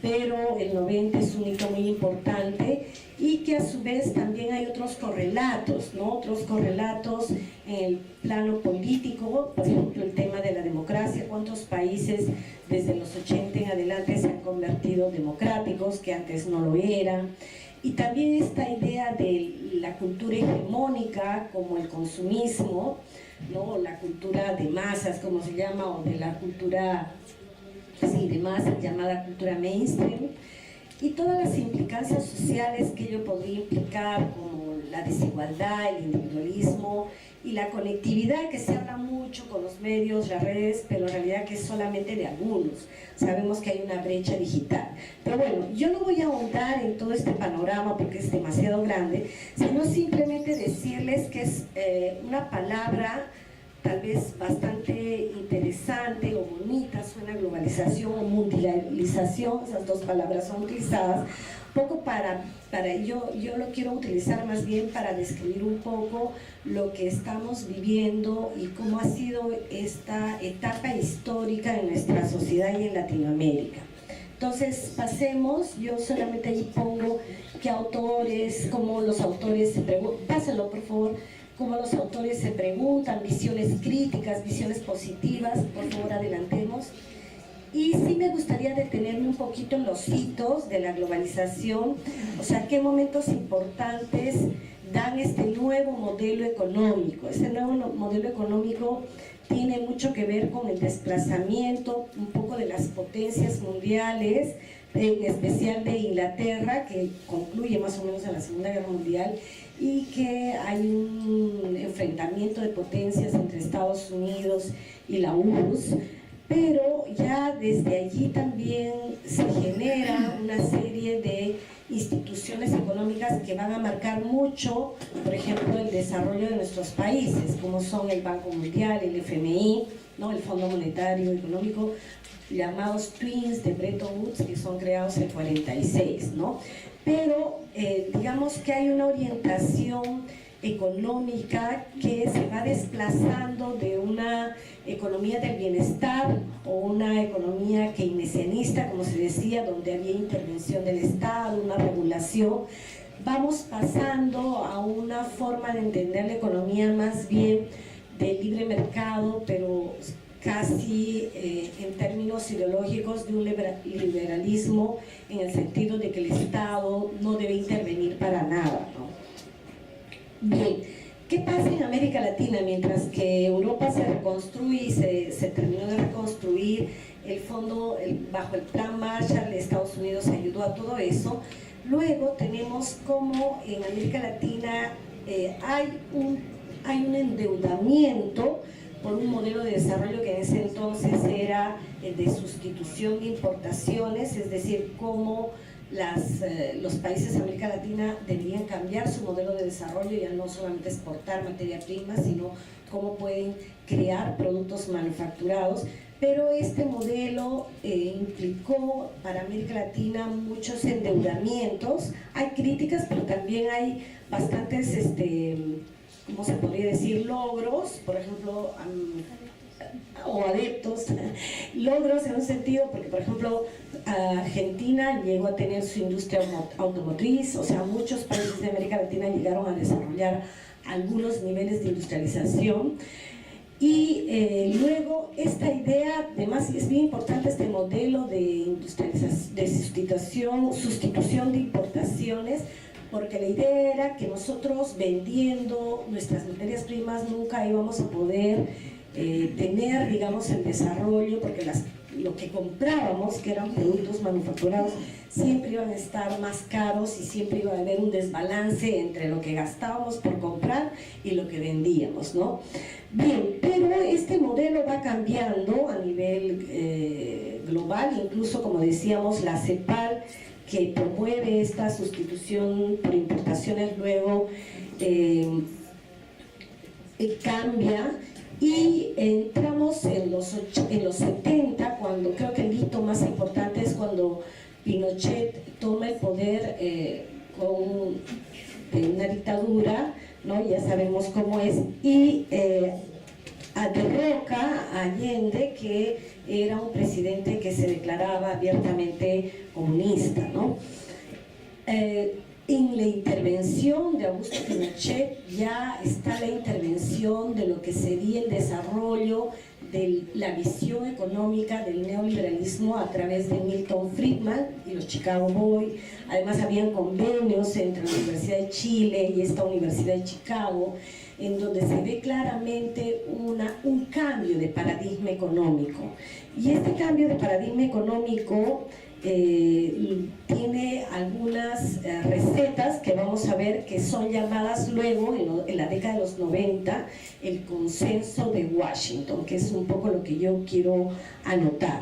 pero el 90 es un hito muy importante, y que a su vez también hay otros correlatos, ¿no? Otros correlatos en el plano político, por ejemplo, el tema de la democracia. ¿Cuántos países desde los 80 en adelante se han convertido democráticos, que antes no lo eran? Y también esta idea de la cultura hegemónica, como el consumismo, ¿no? La cultura de masas, como se llama, o de la cultura de masas, llamada cultura mainstream, y todas las implicancias sociales que ello podría implicar, como la desigualdad, el individualismo y la conectividad, que se habla mucho con los medios, las redes, pero en realidad que es solamente de algunos. Sabemos que hay una brecha digital. Pero bueno, yo no voy a ahondar en todo este panorama porque es demasiado grande, sino simplemente decirles que es una palabra tal vez bastante interesante o bonita, suena globalización o mundialización, esas dos palabras son utilizadas, poco yo lo quiero utilizar más bien para describir un poco lo que estamos viviendo y cómo ha sido esta etapa histórica en nuestra sociedad y en Latinoamérica. Entonces pasemos, yo solamente ahí pongo qué autores, cómo los autores se preguntan, pásenlo por favor, cómo los autores se preguntan, visiones críticas, visiones positivas, por favor adelantemos. Y sí me gustaría detenerme un poquito en los hitos de la globalización, o sea, qué momentos importantes dan este nuevo modelo económico. Este nuevo modelo económico tiene mucho que ver con el desplazamiento un poco de las potencias mundiales, en especial de Inglaterra, que concluye más o menos en la Segunda Guerra Mundial, y que hay un enfrentamiento de potencias entre Estados Unidos y la URSS, pero ya desde allí también se genera una serie de instituciones económicas que van a marcar mucho, por ejemplo, el desarrollo de nuestros países, como son el Banco Mundial, el FMI, ¿no? El Fondo Monetario Económico, llamados Twins de Bretton Woods, que son creados en el 46, ¿no? Pero digamos que hay una orientación económica que se va desplazando de una economía del bienestar o una economía keynesianista, como se decía, donde había intervención del Estado, una regulación. Vamos pasando a una forma de entender la economía más bien de libre mercado, pero casi en términos ideológicos de un liberalismo, en el sentido de que el Estado no debe intervenir para nada, ¿no? Bien, ¿qué pasa en América Latina? Mientras que Europa se reconstruye y se terminó de reconstruir el fondo, bajo el Plan Marshall, Estados Unidos ayudó a todo eso. Luego tenemos como en América Latina hay un endeudamiento por un modelo de desarrollo que en ese entonces era el de sustitución de importaciones, es decir, cómo los países de América Latina deberían cambiar su modelo de desarrollo, ya no solamente exportar materia prima, sino cómo pueden crear productos manufacturados. Pero este modelo implicó para América Latina muchos endeudamientos. Hay críticas, pero también hay bastantes, ¿cómo se podría decir?, logros, por ejemplo, o adeptos, logros en un sentido, porque por ejemplo Argentina llegó a tener su industria automotriz, o sea, muchos países de América Latina llegaron a desarrollar algunos niveles de industrialización. Y luego esta idea, además es bien importante este modelo de sustitución de importaciones, porque la idea era que nosotros vendiendo nuestras materias primas nunca íbamos a poder tener, digamos, el desarrollo, porque lo que comprábamos, que eran productos manufacturados, siempre iban a estar más caros y siempre iba a haber un desbalance entre lo que gastábamos por comprar y lo que vendíamos, ¿no? Bien, pero este modelo va cambiando a nivel global, incluso como decíamos, la CEPAL, que promueve esta sustitución por importaciones, luego cambia. Y entramos en los 70, cuando creo que el hito más importante es cuando Pinochet toma el poder con una dictadura, ¿no? Ya sabemos cómo es, y derroca a Allende, que era un presidente que se declaraba abiertamente comunista, ¿no? En la intervención de Augusto Pinochet ya está la intervención de lo que sería el desarrollo de la visión económica del neoliberalismo a través de Milton Friedman y los Chicago Boys. Además habían convenios entre la Universidad de Chile y esta Universidad de Chicago, en donde se ve claramente un cambio de paradigma económico. Y este cambio de paradigma económico tiene algunas recetas que vamos a ver, que son llamadas luego en la década de los 90 el consenso de Washington, que es un poco lo que yo quiero anotar.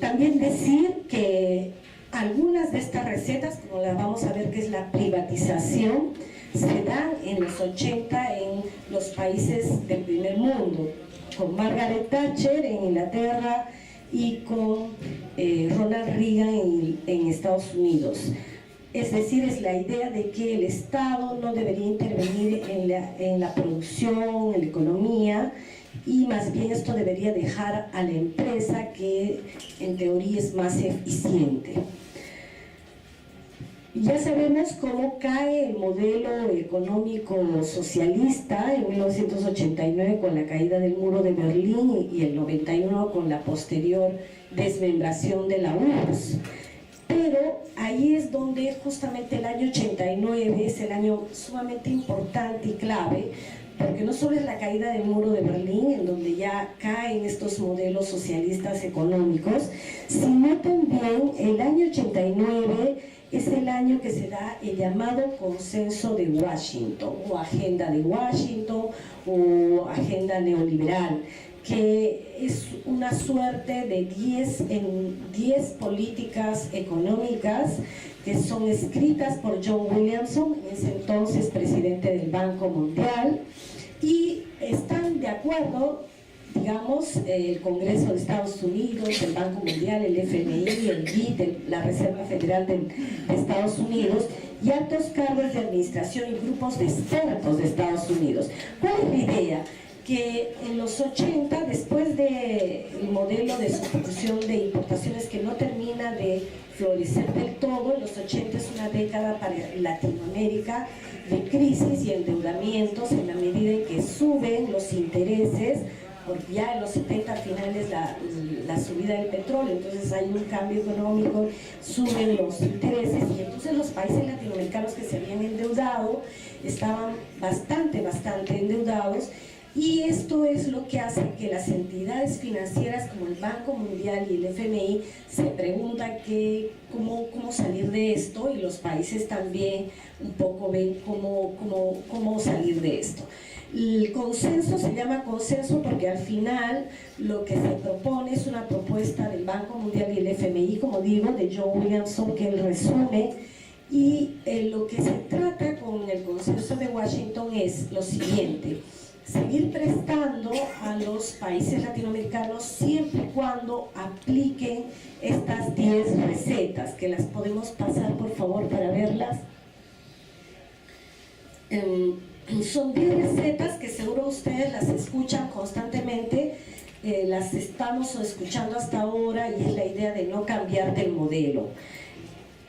También decir que algunas de estas recetas, como las vamos a ver, que es la privatización, se dan en los 80 en los países del primer mundo, con Margaret Thatcher en Inglaterra y con Ronald Reagan en Estados Unidos. Es decir, es la idea de que el Estado no debería intervenir en la producción, en la economía, y más bien esto debería dejar a la empresa, que en teoría es más eficiente. Ya sabemos cómo cae el modelo económico socialista en 1989 con la caída del muro de Berlín y el 91 con la posterior desmembración de la URSS. Pero ahí es donde justamente el año 89 es el año sumamente importante y clave, porque no solo es la caída del muro de Berlín, en donde ya caen estos modelos socialistas económicos, sino también el año 89 es el año que se da el llamado Consenso de Washington, o Agenda de Washington, o Agenda Neoliberal, que es una suerte de 10 políticas económicas que son escritas por John Williamson, en ese entonces presidente del Banco Mundial, y están de acuerdo, digamos, el Congreso de Estados Unidos, el Banco Mundial, el FMI, el BID, la Reserva Federal de Estados Unidos, y altos cargos de administración y grupos de expertos de Estados Unidos. ¿Cuál es la idea? Que en los 80, después del modelo de sustitución de importaciones que no termina de florecer del todo, en los 80 es una década para Latinoamérica de crisis y endeudamientos, en la medida en que suben los intereses, porque ya en los 70 finales la subida del petróleo, entonces hay un cambio económico, suben los intereses, y entonces los países latinoamericanos que se habían endeudado estaban bastante endeudados. Y esto es lo que hace que las entidades financieras como el Banco Mundial y el FMI se preguntan cómo salir de esto, y los países también un poco ven cómo salir de esto. El consenso se llama consenso porque al final lo que se propone es una propuesta del Banco Mundial y el FMI, como digo, de John Williamson, que él resume. Y lo que se trata con el consenso de Washington es lo siguiente: seguir prestando a los países latinoamericanos siempre y cuando apliquen estas 10 recetas, que las podemos pasar por favor para verlas. Son 10 recetas que seguro ustedes las escuchan constantemente, las estamos escuchando hasta ahora, y es la idea de no cambiar del modelo.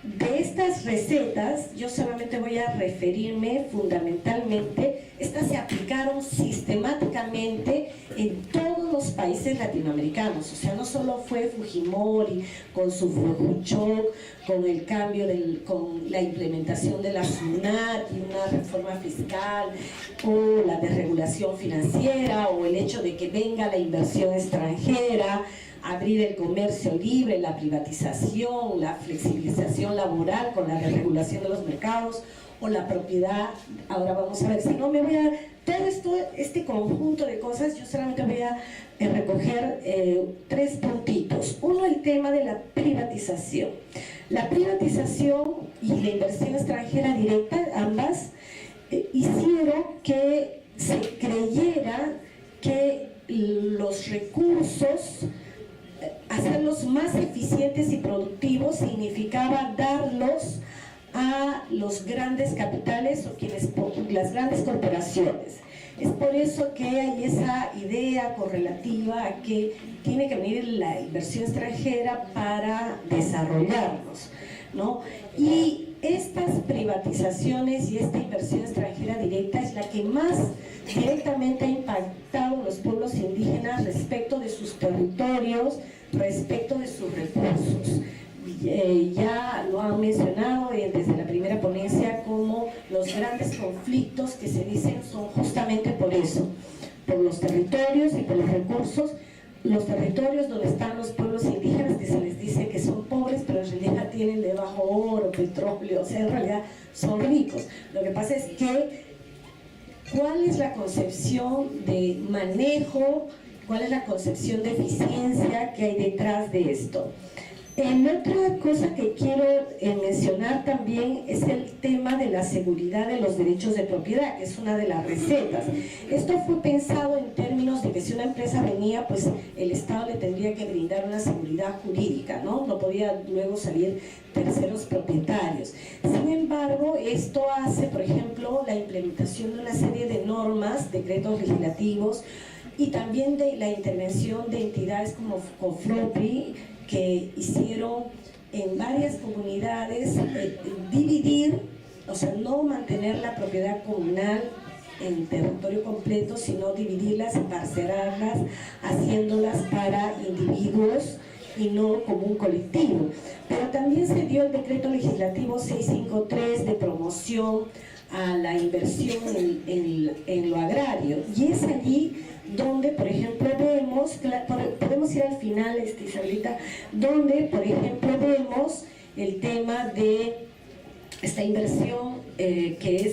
De estas recetas, yo solamente voy a referirme fundamentalmente, estas se aplicaron sistemáticamente en todos los países latinoamericanos, o sea, no solo fue Fujimori con su Fujuchoc, con el cambio, con la implementación de la SUNAT y una reforma fiscal, o la desregulación financiera, o el hecho de que venga la inversión extranjera, abrir el comercio libre, la privatización, la flexibilización laboral con la desregulación de los mercados, o la propiedad. Ahora vamos a ver, si no me voy a... Todo este conjunto de cosas, yo solamente voy a recoger 3 puntitos. Uno, el tema de la privatización. La privatización y la inversión extranjera directa, ambas, hicieron que se creyera que los recursos, hacerlos más eficientes y productivos, significaba darlos a los grandes capitales o las grandes corporaciones. Es por eso que hay esa idea correlativa a que tiene que venir la inversión extranjera para desarrollarnos, ¿no? Y estas privatizaciones y esta inversión extranjera directa es la que más directamente ha impactado a los pueblos indígenas respecto de sus territorios, respecto de sus recursos. Ya lo han mencionado desde la primera ponencia, como los grandes conflictos que se dicen son justamente por eso, por los territorios y por los recursos. Los territorios donde están los pueblos indígenas, que se les dice que son pobres, pero en realidad tienen debajo oro, petróleo, o sea, en realidad son ricos. Lo que pasa es que, ¿cuál es la concepción de manejo, cuál es la concepción de eficiencia que hay detrás de esto? Otra cosa que quiero mencionar también es el tema de la seguridad de los derechos de propiedad, que es una de las recetas. Esto fue pensado en términos de que si una empresa venía, pues el Estado le tendría que brindar una seguridad jurídica, ¿no? No podía luego salir terceros propietarios. Sin embargo, esto hace, por ejemplo, la implementación de una serie de normas, decretos legislativos, y también de la intervención de entidades como COFROPRI, que hicieron en varias comunidades dividir, o sea, no mantener la propiedad comunal en territorio completo, sino dividirlas y parcelarlas, haciéndolas para individuos y no como un colectivo. Pero también se dio el decreto legislativo 653 de promoción a la inversión en lo agrario, y es allí donde, por ejemplo, vemos, podemos ir al final, Isabelita, donde, por ejemplo, vemos el tema de esta inversión que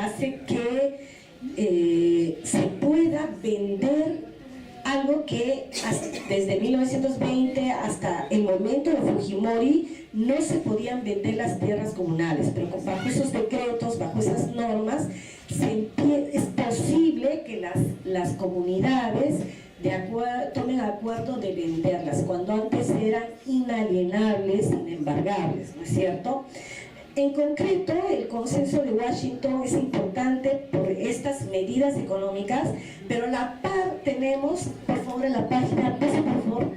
hace que se pueda vender algo que desde 1920 hasta el momento de Fujimori no se podían vender las tierras comunales, pero bajo esos decretos, bajo esas normas, es posible que las comunidades tomen acuerdo de venderlas, cuando antes eran inalienables, inembargables, ¿no es cierto? En concreto, el consenso de Washington es importante por estas medidas económicas, pero a la par tenemos, por favor, en la página, pasa por favor,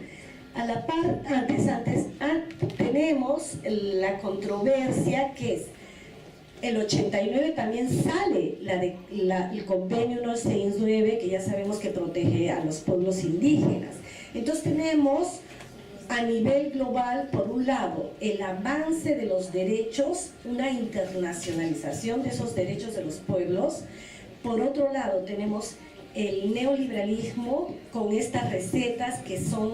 a la par, tenemos la controversia que es, el 89 también sale el convenio 169, que ya sabemos que protege a los pueblos indígenas. Entonces tenemos a nivel global, por un lado, el avance de los derechos, una internacionalización de esos derechos de los pueblos. Por otro lado, tenemos el neoliberalismo con estas recetas que son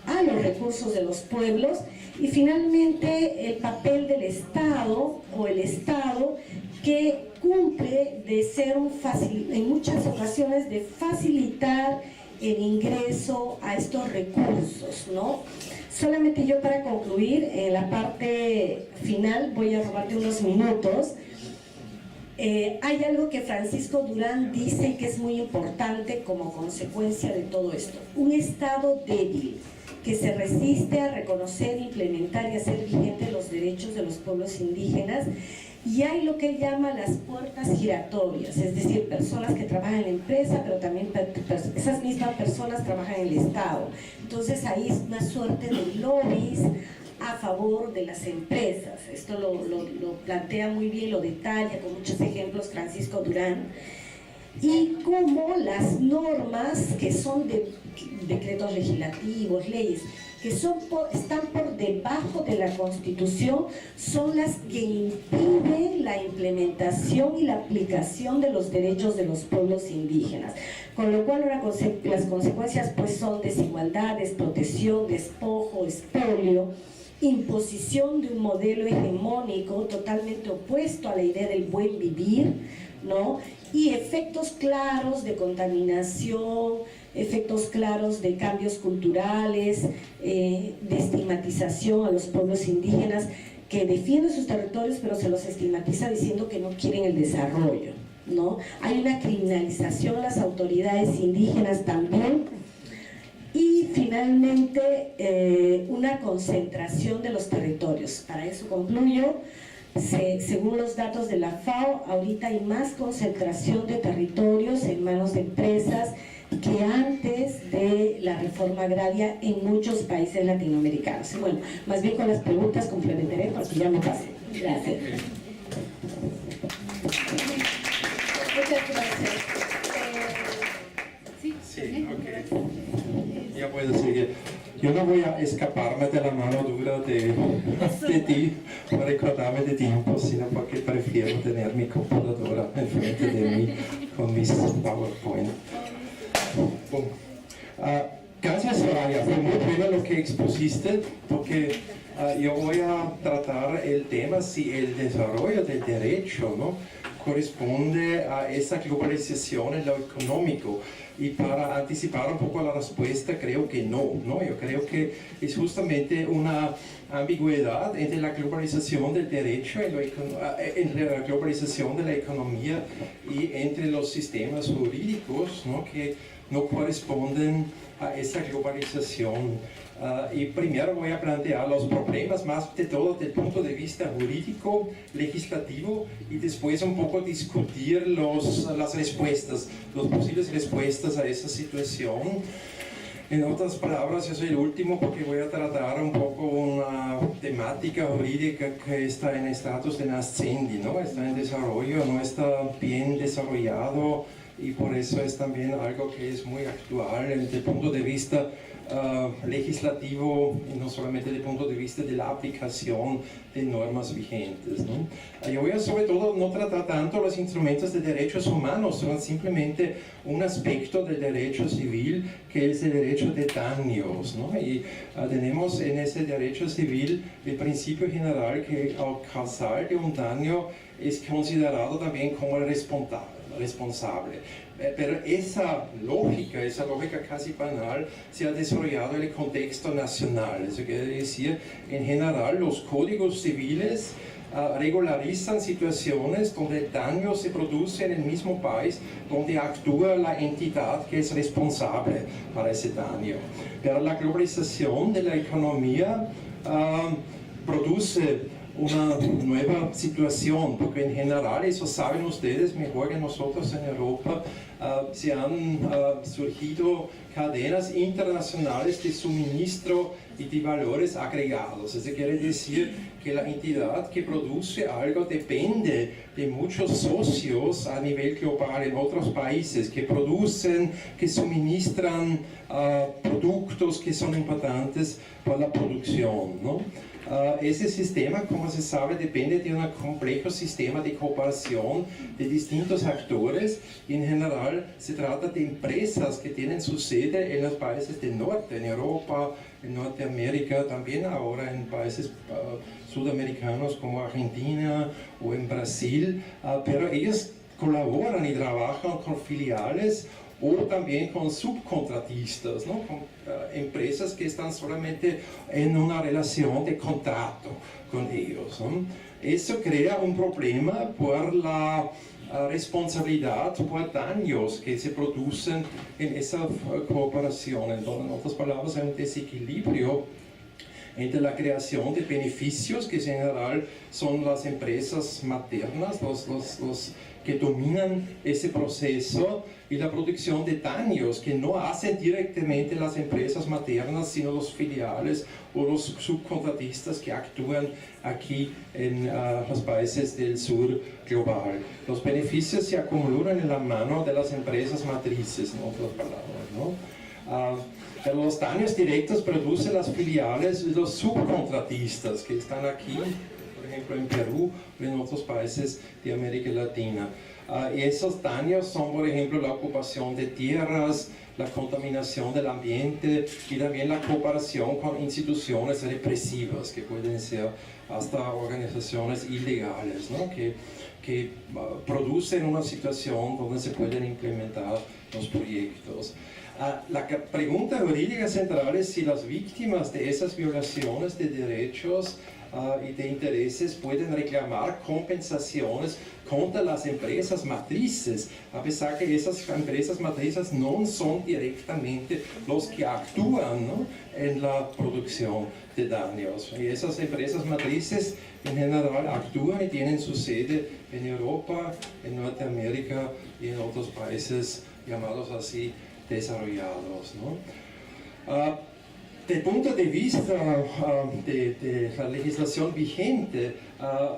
a los recursos de los pueblos. Y finalmente, el papel del Estado, o el Estado, que cumple de ser en muchas ocasiones de facilitar el ingreso a estos recursos, ¿no? Solamente yo, para concluir, en la parte final, voy a robarte unos minutos. Hay algo que Francisco Durán dice que es muy importante como consecuencia de todo esto: un Estado débil que se resiste a reconocer, implementar y hacer vigentes los derechos de los pueblos indígenas. Y hay lo que él llama las puertas giratorias, es decir, personas que trabajan en la empresa, pero también esas mismas personas trabajan en el Estado. Entonces ahí es una suerte de lobbies a favor de las empresas. Esto lo plantea muy bien, lo detalla con muchos ejemplos Francisco Durán. Y cómo las normas, que son de decretos legislativos, leyes, que están por debajo de la Constitución, son las que impiden la implementación y la aplicación de los derechos de los pueblos indígenas. Con lo cual las consecuencias pues son desigualdad, desprotección, despojo, expolio, imposición de un modelo hegemónico totalmente opuesto a la idea del buen vivir, ¿no? Y efectos claros de contaminación, efectos claros de cambios culturales, de estigmatización a los pueblos indígenas que defienden sus territorios, pero se los estigmatiza diciendo que no quieren el desarrollo, ¿no? Hay una criminalización a las autoridades indígenas también. Y finalmente, una concentración de los territorios. Para eso concluyo. Según los datos de la FAO, ahorita hay más concentración de territorios en manos de empresas que antes de la reforma agraria en muchos países latinoamericanos. Y bueno, más bien con las preguntas complementaré porque ya me pasé. Gracias. Muchas gracias. Sí, ok. Ya puedo seguir. Yo no voy a escaparme de la mano dura de ti para recordarme de tiempo, sino porque prefiero tener mi computadora enfrente de mí con mis PowerPoint. Gracias, Soraya. Fue muy bueno lo que expusiste, porque yo voy a tratar el tema si el desarrollo del derecho, ¿no?, corresponde a esa globalización en lo económico. Y para anticipar un poco la respuesta, creo que no. Yo creo que es justamente una ambigüedad entre la globalización del derecho, entre la globalización de la economía y entre los sistemas jurídicos, ¿no?, que no corresponden a esa globalización. Y primero voy a plantear los problemas más de todo desde el punto de vista jurídico, legislativo, y después un poco poco discutir las respuestas, las posibles respuestas a esa situación. En otras palabras, yo soy el último porque voy a tratar un poco una temática jurídica que está en estatus de nascendi, ¿no? Está en desarrollo, no está bien desarrollado y por eso es también algo que es muy actual desde el punto de vista legislativo y no solamente desde el punto de vista de la aplicación de normas vigentes, ¿no? Yo voy a sobre todo no tratar tanto los instrumentos de derechos humanos, sino simplemente un aspecto del derecho civil que es el derecho de daños, ¿no? Y tenemos en ese derecho civil el principio general que al causar de un daño es considerado también como el responsable. Pero esa lógica casi banal se ha desarrollado en el contexto nacional. Eso quiere decir, en general, los códigos civiles regularizan situaciones donde el daño se produce en el mismo país donde actúa la entidad que es responsable para ese daño. Pero la globalización de la economía produce una nueva situación, porque en general, eso saben ustedes mejor que nosotros en Europa, se han surgido cadenas internacionales de suministro y de valores agregados. Eso quiere decir que la entidad que produce algo depende de muchos socios a nivel global en otros países que producen, que suministran productos que son importantes para la producción, ¿no? Ese sistema, como se sabe, depende de un complejo sistema de cooperación de distintos actores y en general se trata de empresas que tienen su sede en los países del norte, en Europa, en Norteamérica, también ahora en países sudamericanos como Argentina o en Brasil, pero ellos colaboran y trabajan con filiales o también con subcontratistas, ¿no? Con empresas que están solamente en una relación de contrato con ellos, ¿no? Eso crea un problema por la responsabilidad por daños que se producen en esa cooperación. Entonces, en otras palabras, hay un desequilibrio entre la creación de beneficios, que en general son las empresas maternas, los que dominan ese proceso, y la producción de daños que no hacen directamente las empresas maternas, sino los filiales o los subcontratistas que actúan aquí en los países del sur global. Los beneficios se acumulan en la mano de las empresas matrices, en otras palabras, ¿no? Pero los daños directos producen las filiales y los subcontratistas que están aquí, por ejemplo en Perú o en otros países de América Latina. Y esos daños son, por ejemplo, la ocupación de tierras, la contaminación del ambiente y también la cooperación con instituciones represivas, que pueden ser hasta organizaciones ilegales, ¿no? que producen una situación donde se pueden implementar los proyectos. La pregunta jurídica central es si las víctimas de esas violaciones de derechos y de intereses pueden reclamar compensaciones contra las empresas matrices, a pesar que esas empresas matrices no son directamente los que actúan, ¿no? en la producción de daños. Y esas empresas matrices en general actúan y tienen su sede en Europa, en Norteamérica y en otros países llamados así desarrollados, ¿no? Desde el punto de vista de la legislación vigente,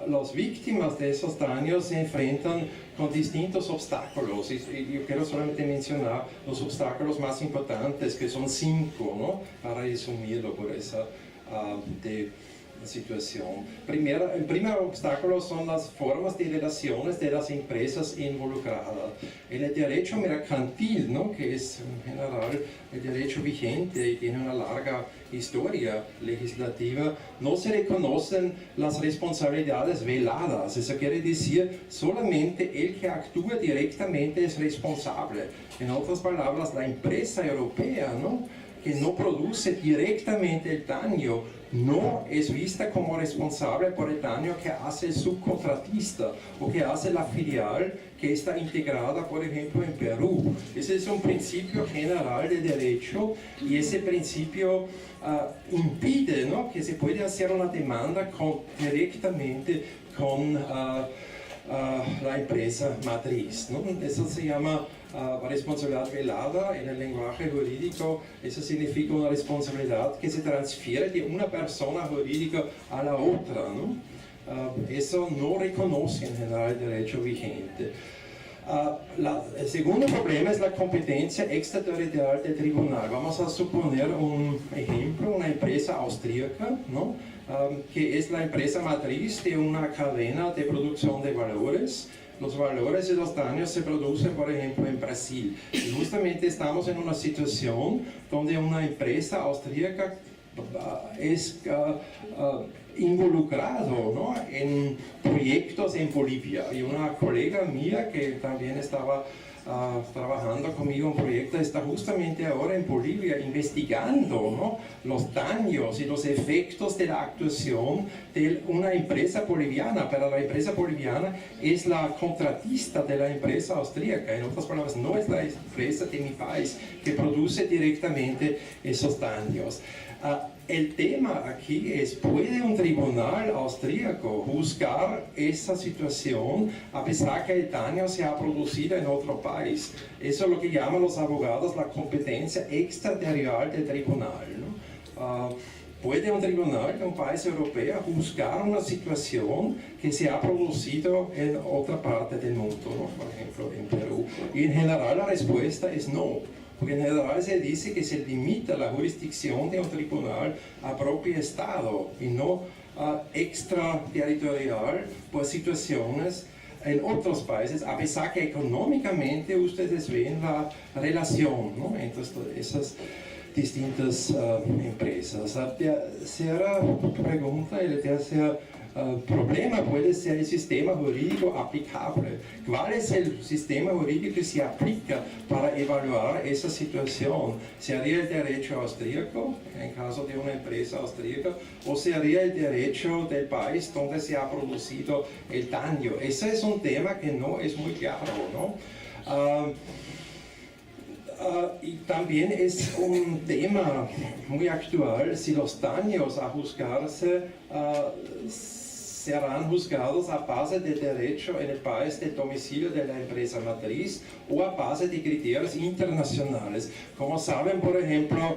las víctimas de esos daños se enfrentan con distintos obstáculos, y yo quiero solamente mencionar los obstáculos más importantes, que son 5, ¿no? Para resumirlo por esa situación. El primer obstáculo son las formas de relaciones de las empresas involucradas. En el derecho mercantil, ¿no? que es en general el derecho vigente y tiene una larga historia legislativa, no se reconocen las responsabilidades veladas. Eso quiere decir, solamente el que actúa directamente es responsable. En otras palabras, la empresa europea, ¿no? que no produce directamente el daño, no es vista como responsable por el daño que hace el subcontratista o que hace la filial que está integrada, por ejemplo, en Perú. Ese es un principio general de derecho y ese principio impide, ¿no? que se puede hacer una demanda directamente con la empresa matriz, ¿no? Eso se llama responsabilidad velada en el lenguaje jurídico. Eso significa una responsabilidad que se transfiere de una persona jurídica a la otra, ¿no? Eso no reconoce en general el derecho vigente. El segundo problema es la competencia extraterritorial del tribunal. Vamos a suponer un ejemplo, una empresa austríaca, ¿no? Que es la empresa matriz de una cadena de producción de valores. Los valores y los daños se producen, por ejemplo, en Brasil. Y justamente estamos en una situación donde una empresa austríaca es involucrado, ¿no?, en proyectos en Bolivia. Y una colega mía que también estaba trabajando conmigo en un proyecto está justamente ahora en Bolivia investigando, ¿no?, los daños y los efectos de la actuación de una empresa boliviana, pero la empresa boliviana es la contratista de la empresa austríaca. En otras palabras, no es la empresa de mi país que produce directamente esos daños. El tema aquí es, ¿puede un tribunal austríaco juzgar esa situación a pesar que el daño se ha producido en otro país? Eso es lo que llaman los abogados la competencia extraterritorial del tribunal, ¿no? ¿Puede un tribunal de un país europeo juzgar una situación que se ha producido en otra parte del mundo, ¿no?, por ejemplo en Perú? Y en general la respuesta es no. Porque en general se dice que se limita la jurisdicción de un tribunal a propio Estado y no extraterritorial por situaciones en otros países, a pesar que económicamente ustedes ven la relación, ¿no?, entre esas distintas empresas. La tercera pregunta y la tercera problema puede ser el sistema jurídico aplicable. ¿Cuál es el sistema jurídico que se aplica para evaluar esa situación? ¿Sería el derecho austríaco, en caso de una empresa austríaca, o sería el derecho del país donde se ha producido el daño? Ese es un tema que no es muy claro, ¿no? Y también es un tema muy actual si los daños a juzgarse serán juzgados a base de derecho en el país de domicilio de la empresa matriz o a base de criterios internacionales. Como saben, por ejemplo,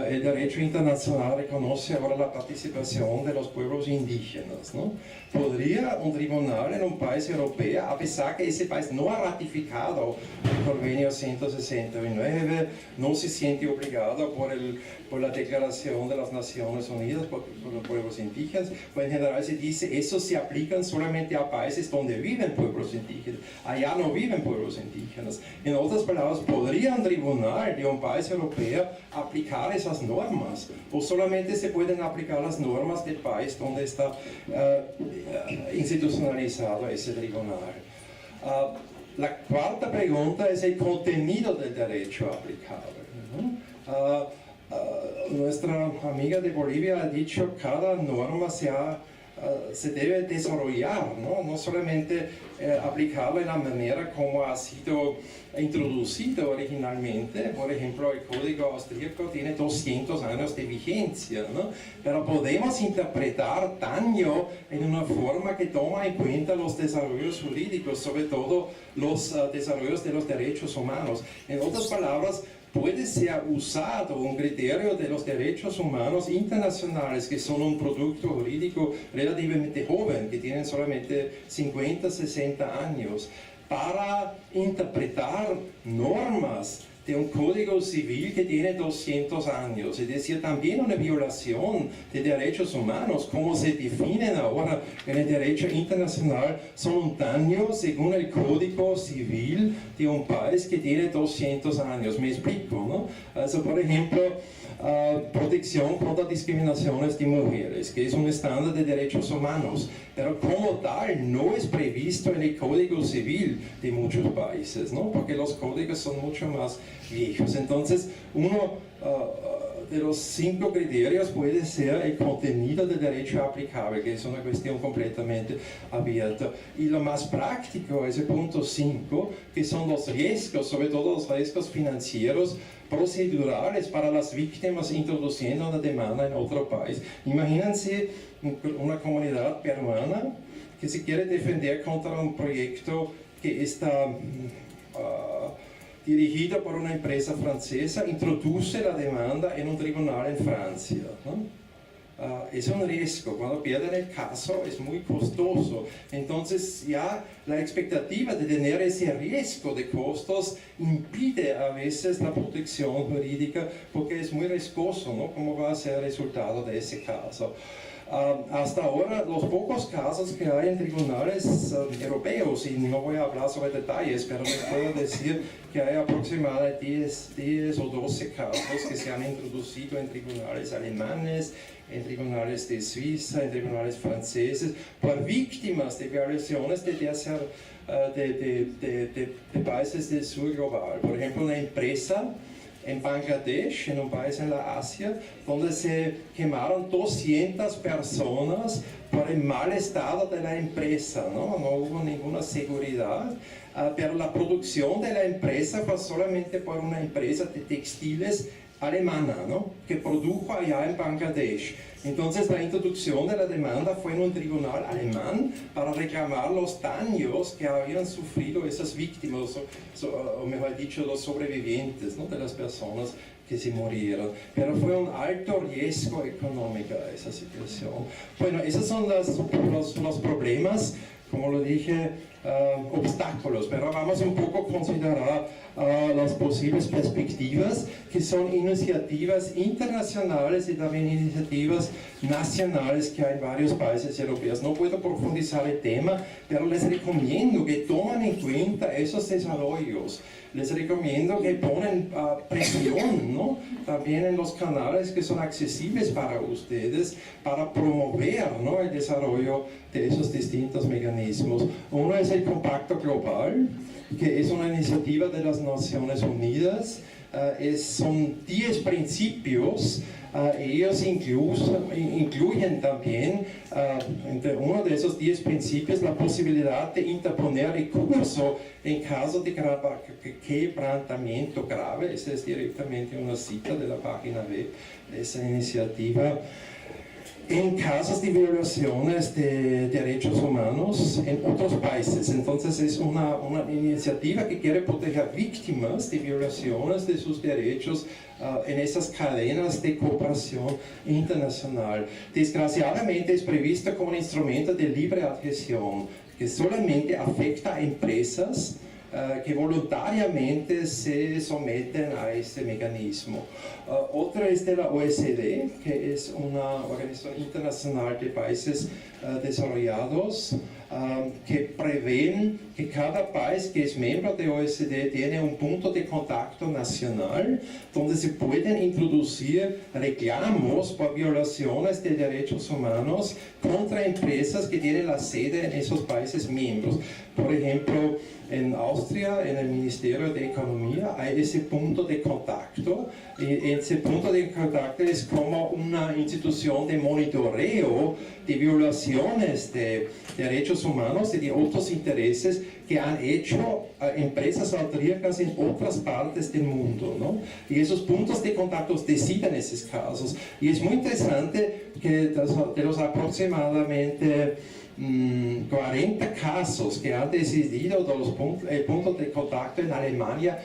el derecho internacional reconoce ahora la participación de los pueblos indígenas, ¿no? ¿Podría un tribunal en un país europeo, a pesar que ese país no ha ratificado el convenio 169, no se siente obligado por la Declaración de las Naciones Unidas por los pueblos indígenas, pues en general se dice eso se aplican solamente a países donde viven pueblos indígenas, allá no viven pueblos indígenas? En otras palabras, ¿podría un tribunal de un país europeo aplicar esas normas, o solamente se pueden aplicar las normas del país donde está institucionalizado ese tribunal? La cuarta pregunta es el contenido del derecho aplicable, ¿no? Nuestra amiga de Bolivia ha dicho que cada norma se debe desarrollar, ¿no? No solamente aplicarlo en la manera como ha sido introducido originalmente. Por ejemplo, el Código Austríaco tiene 200 años de vigencia, ¿no? Pero podemos interpretar daño en una forma que toma en cuenta los desarrollos jurídicos, sobre todo los desarrollos de los derechos humanos. En otras palabras, puede ser usado un criterio de los derechos humanos internacionales, que son un producto jurídico relativamente joven, que tienen solamente 50, 60 años, para interpretar normas de un código civil que tiene 200 años, es decir, también una violación de derechos humanos, como se definen ahora en el derecho internacional, son un daño según el código civil de un país que tiene 200 años. Me explico, ¿no? Also, por ejemplo, protección contra discriminaciones de mujeres, que es un estándar de derechos humanos, pero como tal no es previsto en el Código Civil de muchos países, ¿no? Porque los códigos son mucho más viejos. Entonces, uno de los 5 criterios puede ser el contenido del derecho aplicable, que es una cuestión completamente abierta. Y lo más práctico es el punto 5, que son los riesgos, sobre todo los riesgos financieros, procedurales para las víctimas introduciendo una demanda en otro país. Imagínense una comunidad peruana que se quiere defender contra un proyecto que está dirigido por una empresa francesa, introduce la demanda en un tribunal en Francia, ¿no? Es un riesgo, cuando pierden el caso es muy costoso, entonces ya la expectativa de tener ese riesgo de costos impide a veces la protección jurídica porque es muy riesgoso, ¿no? ¿Cómo va a ser el resultado de ese caso? Hasta ahora, los pocos casos que hay en tribunales europeos, y no voy a hablar sobre detalles, pero les puedo decir que hay aproximadamente 10 o 12 casos que se han introducido en tribunales alemanes, en tribunales de Suiza, en tribunales franceses, por víctimas de violaciones de países del sur global. Por ejemplo, una empresa en Bangladesh, en un país en la Asia, donde se quemaron 200 personas por el mal estado de la empresa, ¿no? No hubo ninguna seguridad, pero la producción de la empresa fue solamente por una empresa de textiles alemana, ¿no? Que produjo allá en Bangladesh. Entonces la introducción de la demanda fue en un tribunal alemán para reclamar los daños que habían sufrido esas víctimas, o mejor dicho, los sobrevivientes, ¿no? De las personas que se murieron. Pero fue un alto riesgo económico esa situación. Bueno, esos son los problemas, como lo dije, obstáculos, pero vamos un poco a considerar las posibles perspectivas, que son iniciativas internacionales y también iniciativas nacionales que hay en varios países europeos. No puedo profundizar el tema, pero les recomiendo que tomen en cuenta esos desarrollos. Les recomiendo que ponen presión, ¿no? También en los canales que son accesibles para ustedes, para promover, ¿no? El desarrollo de esos distintos mecanismos. Uno es el Compacto Global, que es una iniciativa de las Naciones Unidas. Son 10 principios. Ellos incluyen también, entre uno de esos 10 principios, la posibilidad de interponer recurso en caso de quebrantamiento grave. Esa es directamente una cita de la página web de esa iniciativa. En casos de violaciones de derechos humanos en otros países. Entonces es una iniciativa que quiere proteger víctimas de violaciones de sus derechos en esas cadenas de cooperación internacional. Desgraciadamente es previsto como un instrumento de libre adhesión que solamente afecta a empresas que voluntariamente se someten a este mecanismo. Otra es de la OECD, que es una organización internacional de países desarrollados, que prevén que cada país que es miembro de OECD tiene un punto de contacto nacional donde se pueden introducir reclamos por violaciones de derechos humanos contra empresas que tienen la sede en esos países miembros. Por ejemplo, en Austria, en el Ministerio de Economía, hay ese punto de contacto. Y ese punto de contacto es como una institución de monitoreo de violaciones de derechos humanos y de otros intereses que han hecho empresas austríacas en otras partes del mundo, ¿no? Y esos puntos de contacto deciden esos casos. Y es muy interesante que de los aproximadamente 40 casos que han decidido el punto de contacto en Alemania,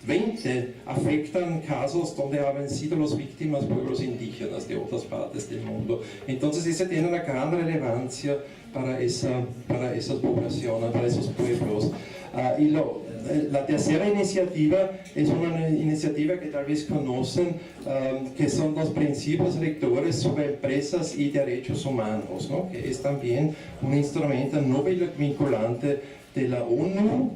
20 afectan casos donde han sido las víctimas pueblos indígenas de otras partes del mundo. Entonces eso tiene una gran relevancia para esas poblaciones, para esos pueblos. La tercera iniciativa es una iniciativa que tal vez conocen, que son los principios rectores sobre empresas y derechos humanos, ¿no? Que es también un instrumento no vinculante de la ONU,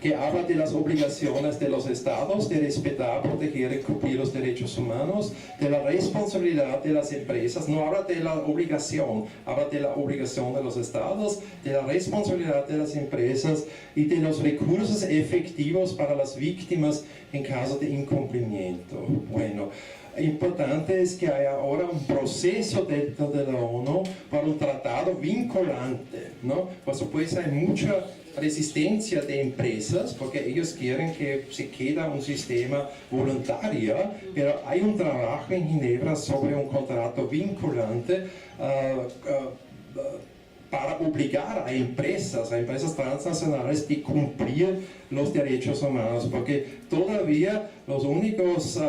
que habla de las obligaciones de los estados de respetar, proteger y cumplir los derechos humanos, de la responsabilidad de las empresas, no habla de la obligación, habla de la obligación de los estados, de la responsabilidad de las empresas y de los recursos efectivos para las víctimas en caso de incumplimiento. Bueno, importante es que hay ahora un proceso dentro de la ONU para un tratado vinculante, ¿no? Por supuesto hay mucha resistencia de empresas porque ellos quieren que se quede un sistema voluntario, pero hay un trabajo en Ginebra sobre un contrato vinculante para obligar a empresas transnacionales de cumplir los derechos humanos, porque todavía las únicas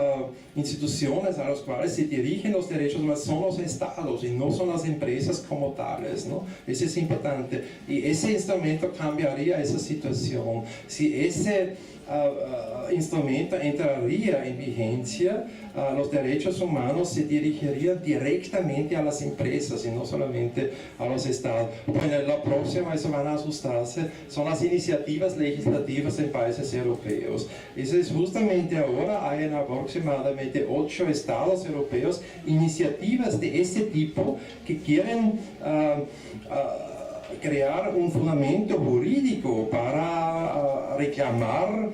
instituciones a las cuales se dirigen los derechos humanos son los estados y no son las empresas como tales, ¿no? Eso es importante, y ese instrumento cambiaría esa situación. Si ese instrumento entraría en vigencia, los derechos humanos se dirigirían directamente a las empresas y no solamente a los estados. Bueno, la próxima, eso van a asustarse, son las iniciativas legislativas en países europeos. Eso es justamente ahora, hay en aproximadamente 8 estados europeos iniciativas de ese tipo que quieren crear un fundamento jurídico para reclamar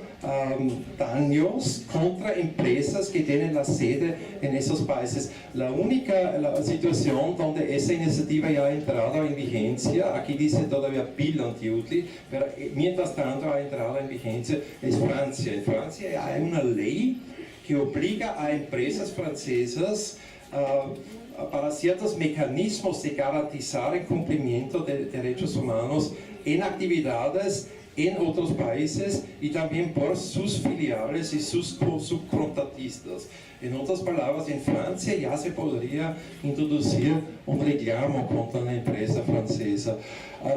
daños contra empresas que tienen la sede en esos países. La única situación donde esa iniciativa ya ha entrado en vigencia, aquí dice todavía Bill unduly, pero mientras tanto ha entrado en vigencia, es Francia. En Francia hay una ley que obliga a empresas francesas para ciertos mecanismos de garantizar el cumplimiento de derechos humanos en actividades en otros países y también por sus filiales y sus subcontratistas. En otras palabras, en Francia ya se podría introducir un reclamo contra una empresa francesa.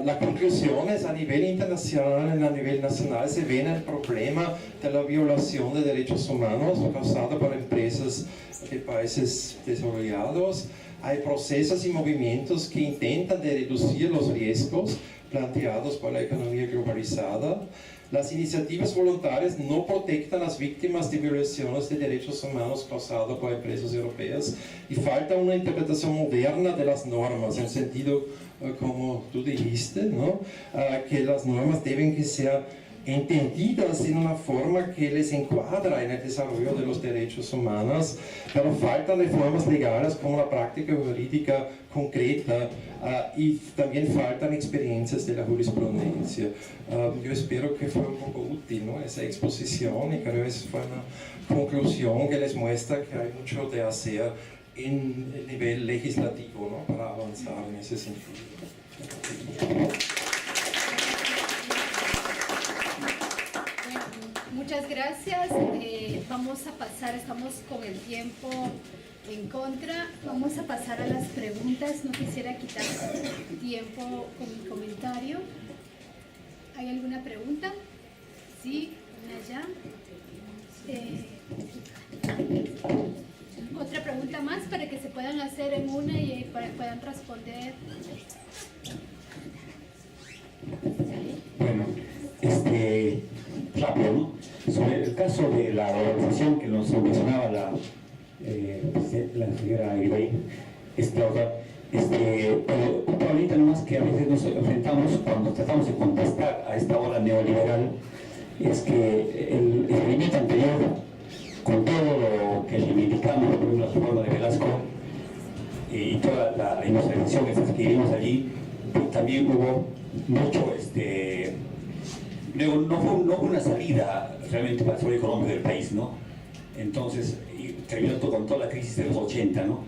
La conclusión es, a nivel internacional y a nivel nacional se ve el problema de la violación de derechos humanos causada por empresas de países desarrollados. Hay procesos y movimientos que intentan de reducir los riesgos planteados por la economía globalizada. Las iniciativas voluntarias no protegen a las víctimas de violaciones de derechos humanos causadas por empresas europeas y falta una interpretación moderna de las normas, en sentido, como tú dijiste, ¿no? Que las normas deben que ser entendidas en una forma que les encuadra en el desarrollo de los derechos humanos, pero faltan reformas legales como la práctica jurídica concreta y también faltan experiencias de la jurisprudencia. Yo espero que fue un poco útil, ¿no?, esa exposición, y creo que fue una conclusión que les muestra que hay mucho de hacer en el nivel legislativo, ¿no?, para avanzar en ese sentido. Muchas gracias. Vamos a pasar, estamos con el tiempo en contra. Vamos a pasar a las preguntas. No quisiera quitar tiempo con mi comentario. ¿Hay alguna pregunta? Sí, una allá. Otra pregunta más para que se puedan hacer en una y para que puedan responder. Bueno, rápido, ¿no? Sobre el caso de la organización que nos mencionaba la señora Iribay, un problemita nomás que a veces nos enfrentamos cuando tratamos de contestar a esta ola neoliberal, es que el experimento anterior, con todo lo que reivindicamos, por ejemplo, la reforma de Velasco y toda la industrialización que vivimos allí, también hubo mucho, no fue una salida realmente para el desarrollo económico del país, ¿no? Entonces, terminó con toda la crisis de los 80, ¿no?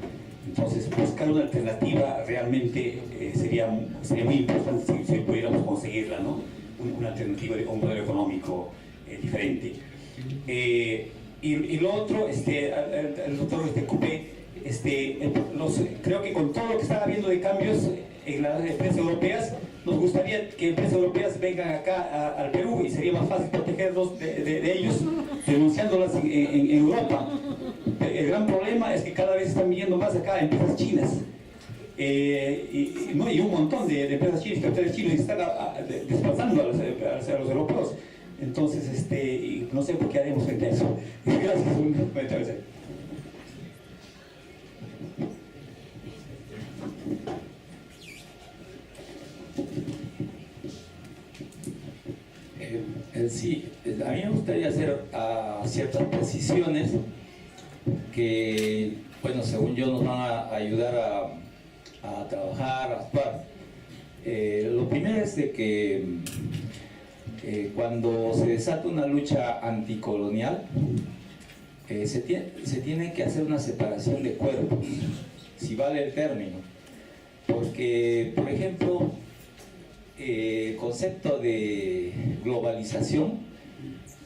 Entonces, buscar una alternativa realmente sería muy importante si pudiéramos conseguirla, ¿no? Una alternativa de un modelo económico diferente. Y lo otro, el doctor Cupé, creo que con todo lo que está habiendo de cambios en las empresas europeas, nos gustaría que empresas europeas vengan acá al Perú y sería más fácil protegerlos de ellos denunciándolas en Europa. El gran problema es que cada vez están viniendo más acá empresas chinas y un montón de empresas chinas, capitales chinos, que están desplazando a los europeos. Entonces, no sé por qué haremos frente a eso. Gracias. Sí, a mí me gustaría hacer ciertas precisiones que, bueno, según yo nos van a ayudar a trabajar, a actuar. Lo primero es de que cuando se desata una lucha anticolonial, se tiene que hacer una separación de cuerpos, si vale el término. Porque, por ejemplo, el concepto de globalización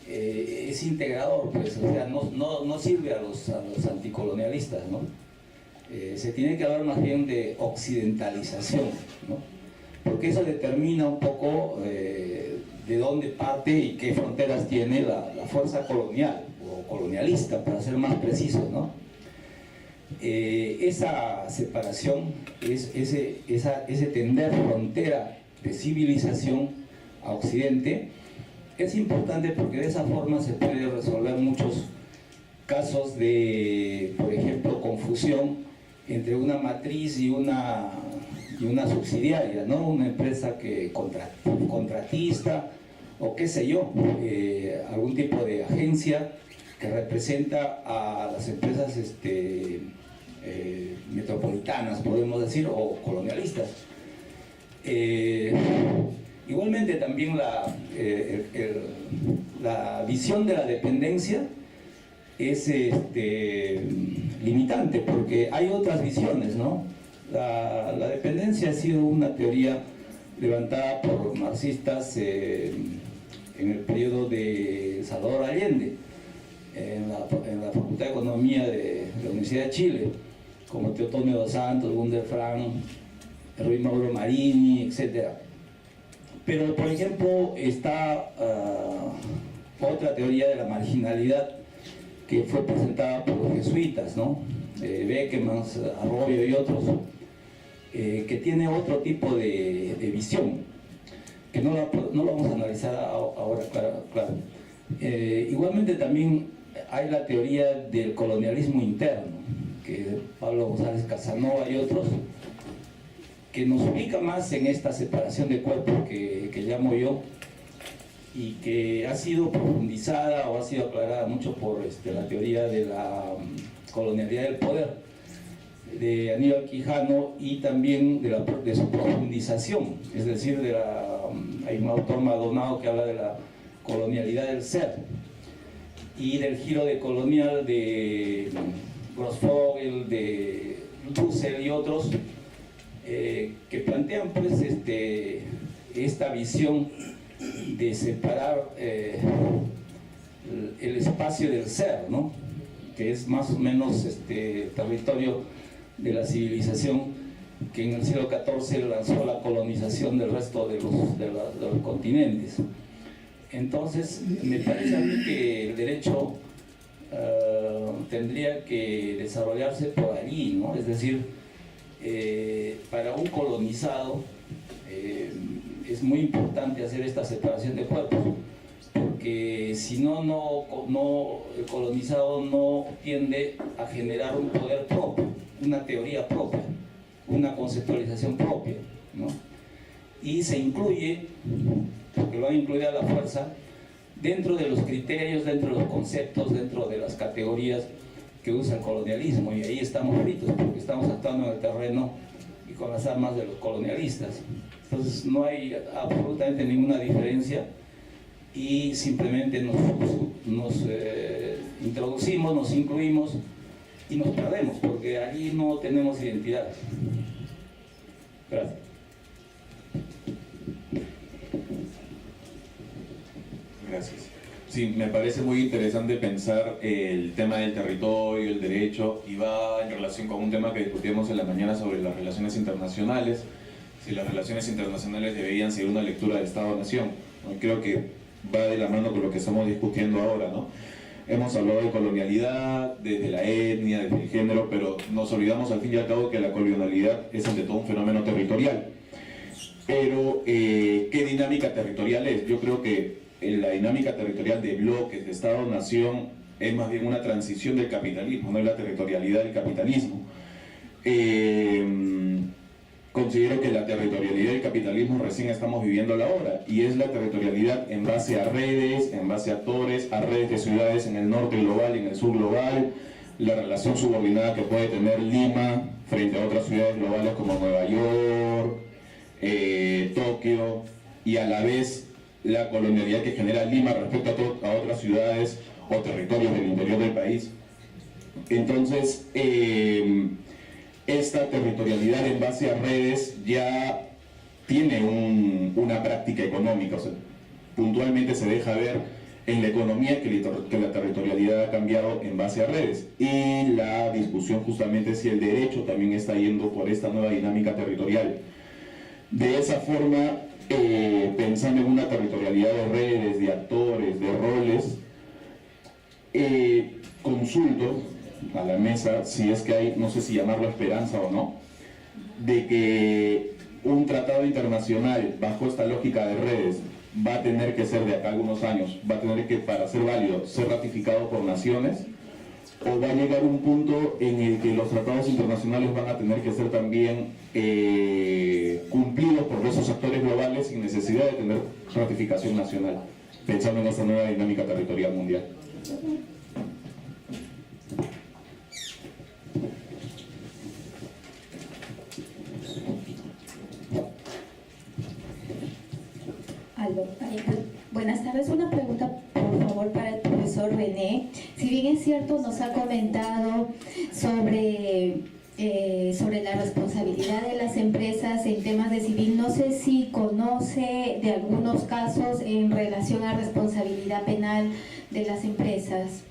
es integrador, pues, o sea, no sirve a los anticolonialistas, ¿no? Se tiene que hablar más bien de occidentalización, ¿no? Porque eso determina un poco de dónde parte y qué fronteras tiene la fuerza colonial o colonialista, para ser más precisos, ¿no? Esa separación, ese tender frontera de civilización a Occidente es importante porque de esa forma se puede resolver muchos casos de, por ejemplo, confusión entre una matriz y una subsidiaria, ¿no? Una empresa que contratista o qué sé yo, algún tipo de agencia que representa a las empresas metropolitanas, podemos decir, o colonialistas. Igualmente también la visión de la dependencia es limitante, porque hay otras visiones, ¿no? La dependencia ha sido una teoría levantada por marxistas en el periodo de Salvador Allende, en la Facultad de Economía de la Universidad de Chile, como Teotonio dos Santos, Gunder Frank, Ruy Mauro Marini, etc. Pero, por ejemplo, está otra teoría de la marginalidad que fue presentada por los jesuitas, ¿no? Beckman, Arroyo y otros, que tiene otro tipo de visión, que no lo vamos a analizar ahora, claro. Igualmente también hay la teoría del colonialismo interno, que Pablo González Casanova y otros, que nos ubica más en esta separación de cuerpos que llamo yo, y que ha sido profundizada o ha sido aclarada mucho por la teoría de la colonialidad del poder de Aníbal Quijano, y también de su profundización, es decir, hay un autor Maldonado que habla de la colonialidad del ser, y del giro decolonial de Grossfogel, de Dussel y otros, que plantean pues esta visión de separar el espacio del ser, ¿no? Que es más o menos territorio de la civilización que en el siglo XIV lanzó la colonización del resto de los continentes. Entonces, me parece a mí que el derecho tendría que desarrollarse por allí, ¿no? Es decir, para un colonizado es muy importante hacer esta separación de cuerpos, porque si no, el colonizado no tiende a generar un poder propio, una teoría propia, una conceptualización propia, ¿no? Y se incluye, porque lo han incluido a la fuerza, dentro de los criterios, dentro de los conceptos, dentro de las categorías que usa el colonialismo, y ahí estamos fritos, porque estamos actuando en el terreno y con las armas de los colonialistas. Entonces no hay absolutamente ninguna diferencia, y simplemente nos introducimos, nos incluimos y nos perdemos, porque allí no tenemos identidad. Gracias. Gracias. Sí, me parece muy interesante pensar el tema del territorio, el derecho, y va en relación con un tema que discutíamos en la mañana sobre las relaciones internacionales, si las relaciones internacionales deberían ser una lectura de Estado-Nación. Creo que va de la mano con lo que estamos discutiendo ahora, ¿no? Hemos hablado de colonialidad, desde la etnia, desde el género, pero nos olvidamos al fin y al cabo que la colonialidad es ante todo un fenómeno territorial. Pero, ¿qué dinámica territorial es? Yo creo que la dinámica territorial de bloques, de Estado-Nación, es más bien una transición del capitalismo, no es la territorialidad del capitalismo. Considero que la territorialidad del capitalismo recién estamos viviendo ahora, y es la territorialidad en base a redes, en base a actores, a redes de ciudades en el norte global y en el sur global, la relación subordinada que puede tener Lima frente a otras ciudades globales como Nueva York, Tokio, y a la vez la colonialidad que genera Lima respecto a otras ciudades o territorios del interior del país. Entonces, esta territorialidad en base a redes ya tiene una práctica económica, o sea, puntualmente se deja ver en la economía que la territorialidad ha cambiado en base a redes. Y la discusión justamente es si el derecho también está yendo por esta nueva dinámica territorial. De esa forma, pensando en una territorialidad de redes, de actores, de roles, consulto a la mesa si es que hay, no sé si llamarlo esperanza o no, de que un tratado internacional bajo esta lógica de redes va a tener que ser de acá a algunos años, va a tener que, para ser válido, ser ratificado por naciones, o va a llegar un punto en el que los tratados internacionales van a tener que ser también cumplidos por esos actores globales sin necesidad de tener ratificación nacional, pensando en esta nueva dinámica territorial mundial. Buenas tardes, una pregunta por favor para el profesor René. Si bien es cierto, nos ha comentado sobre la responsabilidad de las empresas en temas de civil, no sé si conoce de algunos casos en relación a responsabilidad penal de las empresas,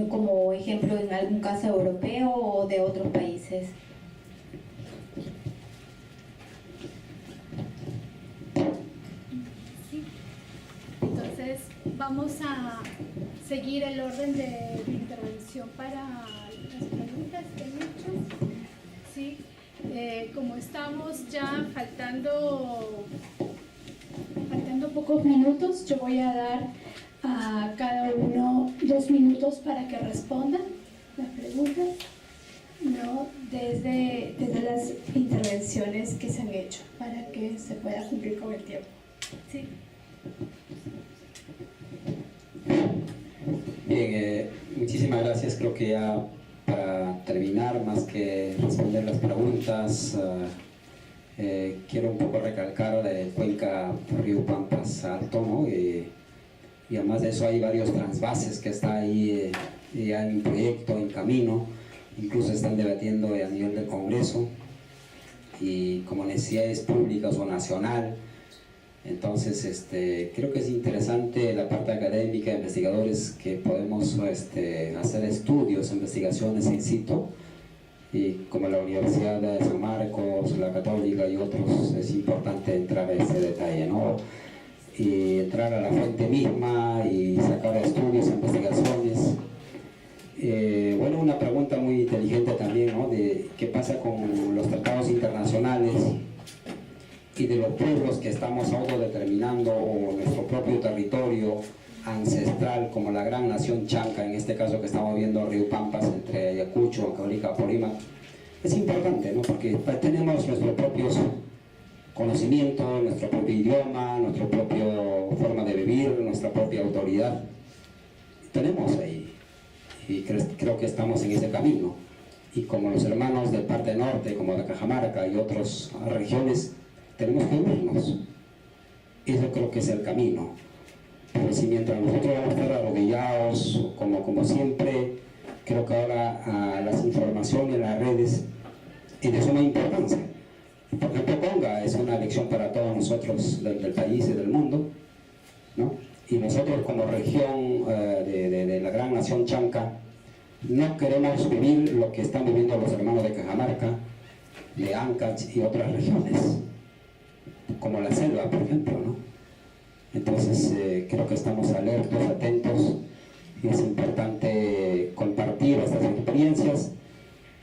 como ejemplo en algún caso europeo o de otros países. Entonces vamos a seguir el orden de intervención para las preguntas que han hecho. ¿Sí? Como estamos ya faltando pocos minutos, yo voy a dar a cada uno 2 minutos para que respondan las preguntas, ¿no? Desde las intervenciones que se han hecho, para que se pueda cumplir con el tiempo. ¿Sí? Bien, muchísimas gracias. Creo que ya para terminar, más que responder las preguntas, quiero un poco recalcar de Cuenca Río Pampas Alto, ¿no? Y además de eso hay varios transvases que está ahí ya en proyecto, en camino, incluso están debatiendo a nivel del Congreso y como necesidades públicas o nacional. Entonces, creo que es interesante la parte académica, investigadores, que podemos hacer estudios, investigaciones in situ, y como la Universidad de San Marcos, la Católica y otros, es importante entrar a ese detalle, ¿no? Y entrar a la fuente misma y sacar estudios, investigaciones. Bueno, una pregunta muy inteligente también, ¿no? De qué pasa con los tratados internacionales y de los pueblos que estamos autodeterminando, o nuestro propio territorio ancestral, como la gran nación chanca, en este caso que estamos viendo Río Pampas, entre Ayacucho, Huancavelica, Apurímac. Es importante, ¿no? Porque tenemos nuestros propios conocimientos, nuestro propio idioma, nuestra propia forma de vivir, nuestra propia autoridad. Tenemos ahí, y creo que estamos en ese camino. Y como los hermanos de parte norte, como de Cajamarca y otras regiones, tenemos que unirnos. Eso creo que es el camino. Pero si mientras nosotros vamos a estar arrodillados, como siempre, creo que ahora las informaciones en las redes es de suma importancia. Por ejemplo, Conga es una lección para todos nosotros del país y del mundo, ¿no? Y nosotros como región de la gran nación chanca, no queremos vivir lo que están viviendo los hermanos de Cajamarca, de Ancash y otras regiones, como la selva, por ejemplo, ¿no? Entonces creo que estamos alertos, atentos, y es importante compartir estas experiencias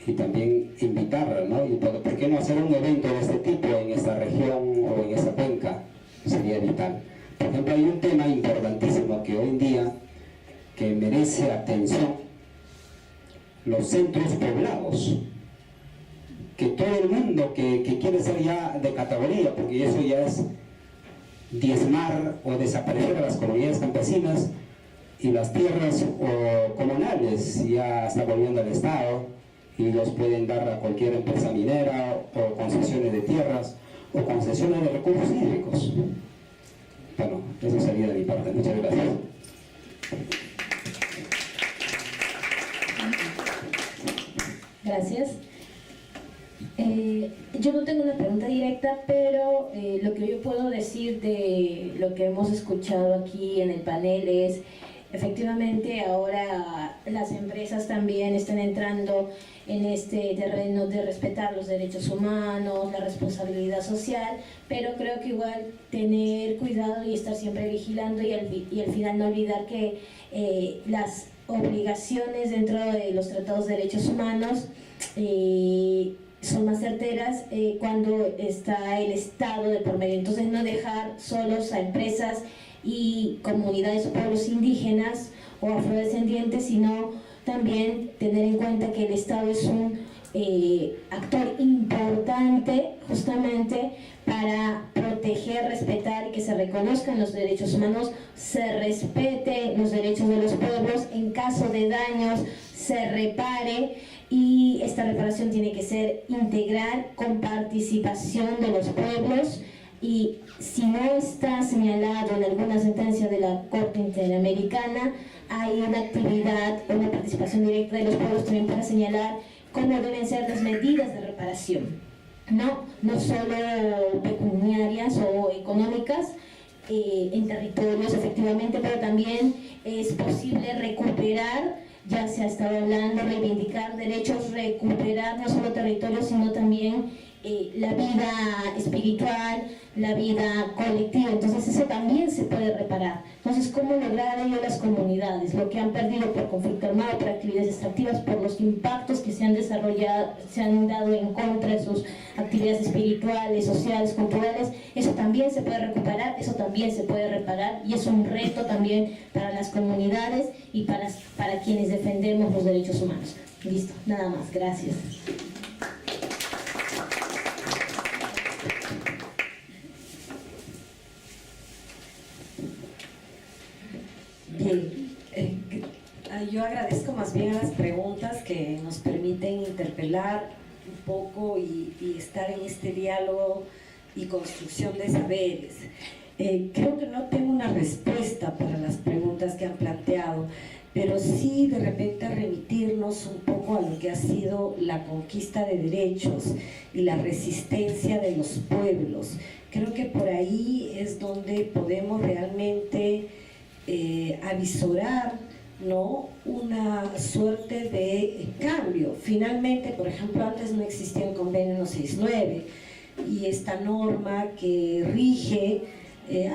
y también invitar, ¿no? Y ¿por qué no hacer un evento de este tipo en esta región o en esa cuenca? Sería vital. Por ejemplo, hay un tema importantísimo que hoy en día que merece atención: los centros poblados. Que todo el mundo que quiere ser ya de categoría, porque eso ya es diezmar o desaparecer a las comunidades campesinas, y las tierras comunales ya está volviendo al Estado y los pueden dar a cualquier empresa minera, o concesiones de tierras o concesiones de recursos hídricos. Bueno, eso sería de mi parte. Muchas gracias. Gracias. Yo no tengo una pregunta directa, pero lo que yo puedo decir de lo que hemos escuchado aquí en el panel es, efectivamente ahora las empresas también están entrando en este terreno de respetar los derechos humanos, la responsabilidad social, pero creo que igual tener cuidado y estar siempre vigilando y al final no olvidar que las obligaciones dentro de los tratados de derechos humanos son más certeras cuando está el Estado de por medio. Entonces no dejar solos a empresas y comunidades o pueblos indígenas o afrodescendientes, sino también tener en cuenta que el Estado es un actor importante justamente para proteger, respetar y que se reconozcan los derechos humanos, se respete los derechos de los pueblos, en caso de daños se repare, y esta reparación tiene que ser integral con participación de los pueblos. Y si no está señalado en alguna sentencia de la Corte Interamericana, hay una actividad, una participación directa de los pueblos también para señalar cómo deben ser las medidas de reparación, no solo pecuniarias o económicas en territorios efectivamente, pero también es posible recuperar, ya se ha estado hablando, reivindicar derechos, recuperar no solo territorios, sino también la vida espiritual, la vida colectiva. Entonces eso también se puede reparar. Entonces, ¿cómo lograr ello las comunidades? Lo que han perdido por conflicto armado, por actividades extractivas, por los impactos que se han desarrollado, se han dado en contra de sus actividades espirituales, sociales, culturales, eso también se puede recuperar, eso también se puede reparar, y es un reto también para las comunidades y para quienes defendemos los derechos humanos. Listo, nada más, gracias. Bien, yo agradezco más bien a las preguntas que nos permiten interpelar un poco y estar en este diálogo y construcción de saberes. Creo que no tengo una respuesta para las preguntas que han planteado, pero sí de repente remitirnos un poco a lo que ha sido la conquista de derechos y la resistencia de los pueblos. Creo que por ahí es donde podemos realmente avisorar, ¿no?, una suerte de cambio. Finalmente, por ejemplo, antes no existía el convenio 169 y esta norma que rige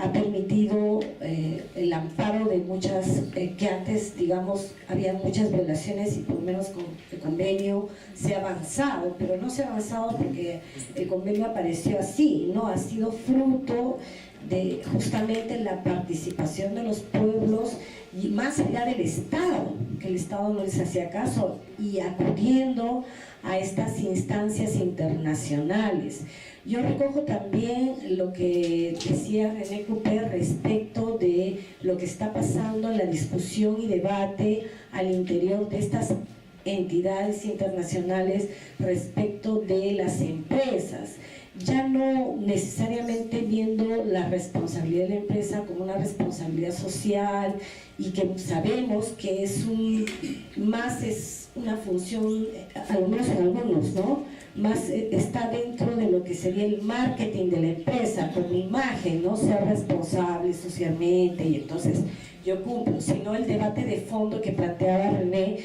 ha permitido el amparo de muchas, que antes, digamos, había muchas violaciones, y por lo menos con el convenio se ha avanzado, pero no se ha avanzado porque el convenio apareció así, ¿no? Ha sido fruto de justamente la participación de los pueblos y más allá del Estado, que el Estado no les hacía caso, y acudiendo a estas instancias internacionales. Yo recojo también lo que decía René Cooper respecto de lo que está pasando en la discusión y debate al interior de estas entidades internacionales respecto de las empresas. Ya no necesariamente viendo la responsabilidad de la empresa como una responsabilidad social, y que sabemos que es una función, algunos, ¿no?, más está dentro de lo que sería el marketing de la empresa, con mi imagen, ¿no?, ser responsable socialmente, y entonces yo cumplo, sino el debate de fondo que planteaba René,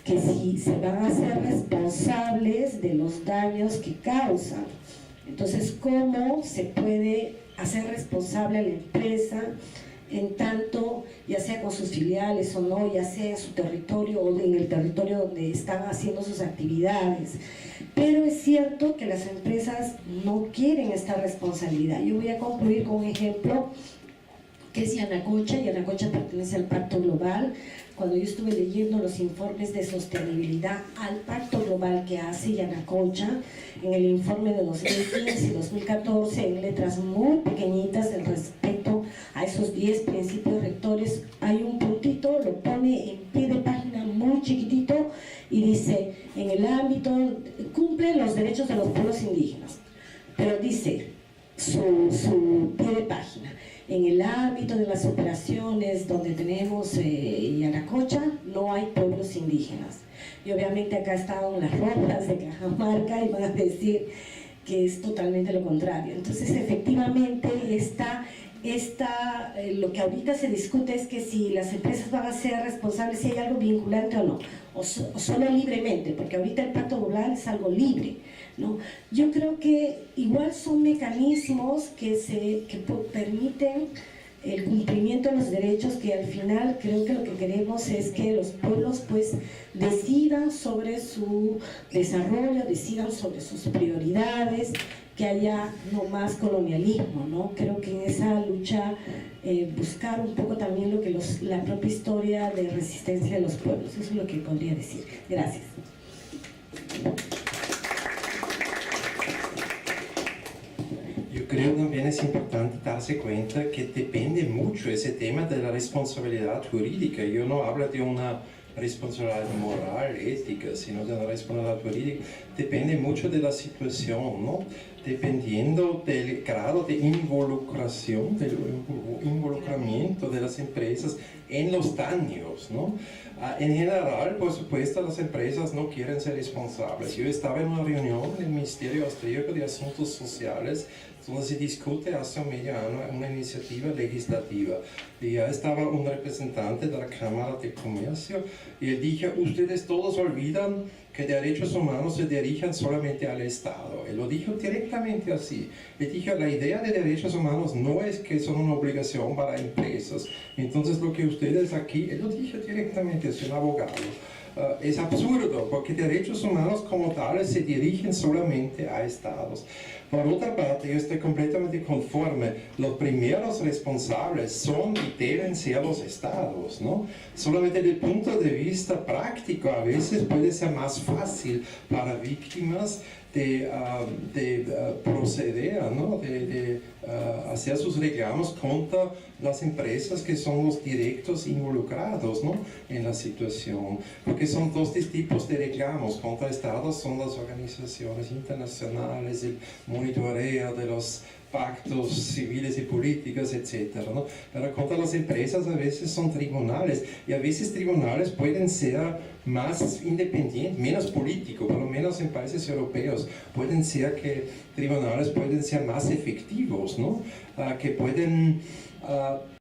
que si se van a ser responsables de los daños que causan. Entonces, ¿cómo se puede hacer responsable a la empresa en tanto, ya sea con sus filiales o no, ya sea en su territorio o en el territorio donde están haciendo sus actividades? Pero es cierto que las empresas no quieren esta responsabilidad. Yo voy a concluir con un ejemplo que es Yanacocha. Yanacocha pertenece al Pacto Global. Cuando yo estuve leyendo los informes de sostenibilidad al Pacto Global que hace Yanacocha, en el informe de 2015 y 2014, en letras muy pequeñitas en respecto a esos 10 principios rectores, hay un puntito, lo pone en pie de página muy chiquitito y dice, en el ámbito, cumple los derechos de los pueblos indígenas, pero dice su pie de página, En el ámbito de las operaciones donde tenemos Yanacocha, no hay pueblos indígenas. Y obviamente acá estaban las ropas de Cajamarca y van a decir que es totalmente lo contrario. Entonces, efectivamente, lo que ahorita se discute es que si las empresas van a ser responsables, si hay algo vinculante o no, o solo libremente, porque ahorita el pacto global es algo libre, ¿no? Yo creo que igual son mecanismos que permiten el cumplimiento de los derechos, que al final creo que lo que queremos es que los pueblos pues decidan sobre su desarrollo, decidan sobre sus prioridades, que haya no más colonialismo, ¿no? Creo que en esa lucha buscar un poco también lo que la propia historia de resistencia de los pueblos, eso es lo que podría decir. Gracias. Yo creo también es importante darse cuenta que depende mucho ese tema de la responsabilidad jurídica. Yo no hablo de una responsabilidad moral, ética, sino de la responsabilidad jurídica. Depende mucho de la situación, ¿no? Dependiendo del grado de involucración, del involucramiento de las empresas en los daños, ¿no? En general, por supuesto, las empresas no quieren ser responsables. Yo estaba en una reunión en el Ministerio Austríaco de Asuntos Sociales donde se discute hace medio año una iniciativa legislativa. Y ya estaba un representante de la Cámara de Comercio y él dijo, ustedes todos olvidan que derechos humanos se dirigen solamente al Estado. Él lo dijo directamente así. Él dijo, la idea de derechos humanos no es que son una obligación para empresas. Entonces lo que ustedes aquí, él lo dijo directamente, es un abogado. Es absurdo, porque derechos humanos como tales se dirigen solamente a estados. Por otra parte, yo estoy completamente conforme. Los primeros responsables son y deben ser los estados, ¿no? Solamente desde el punto de vista práctico, a veces puede ser más fácil para víctimas de proceder, ¿no? de hacer sus reclamos contra las empresas que son los directos involucrados, ¿no? En la situación. Porque son dos tipos de reclamos. Contra estados son las organizaciones internacionales, el monitoreo de los pactos civiles y políticos, etc., ¿no? Pero contra las empresas a veces son tribunales, y a veces tribunales pueden ser más independientes, menos políticos, por lo menos en países europeos, pueden ser que tribunales pueden ser más efectivos, ¿no? Que pueden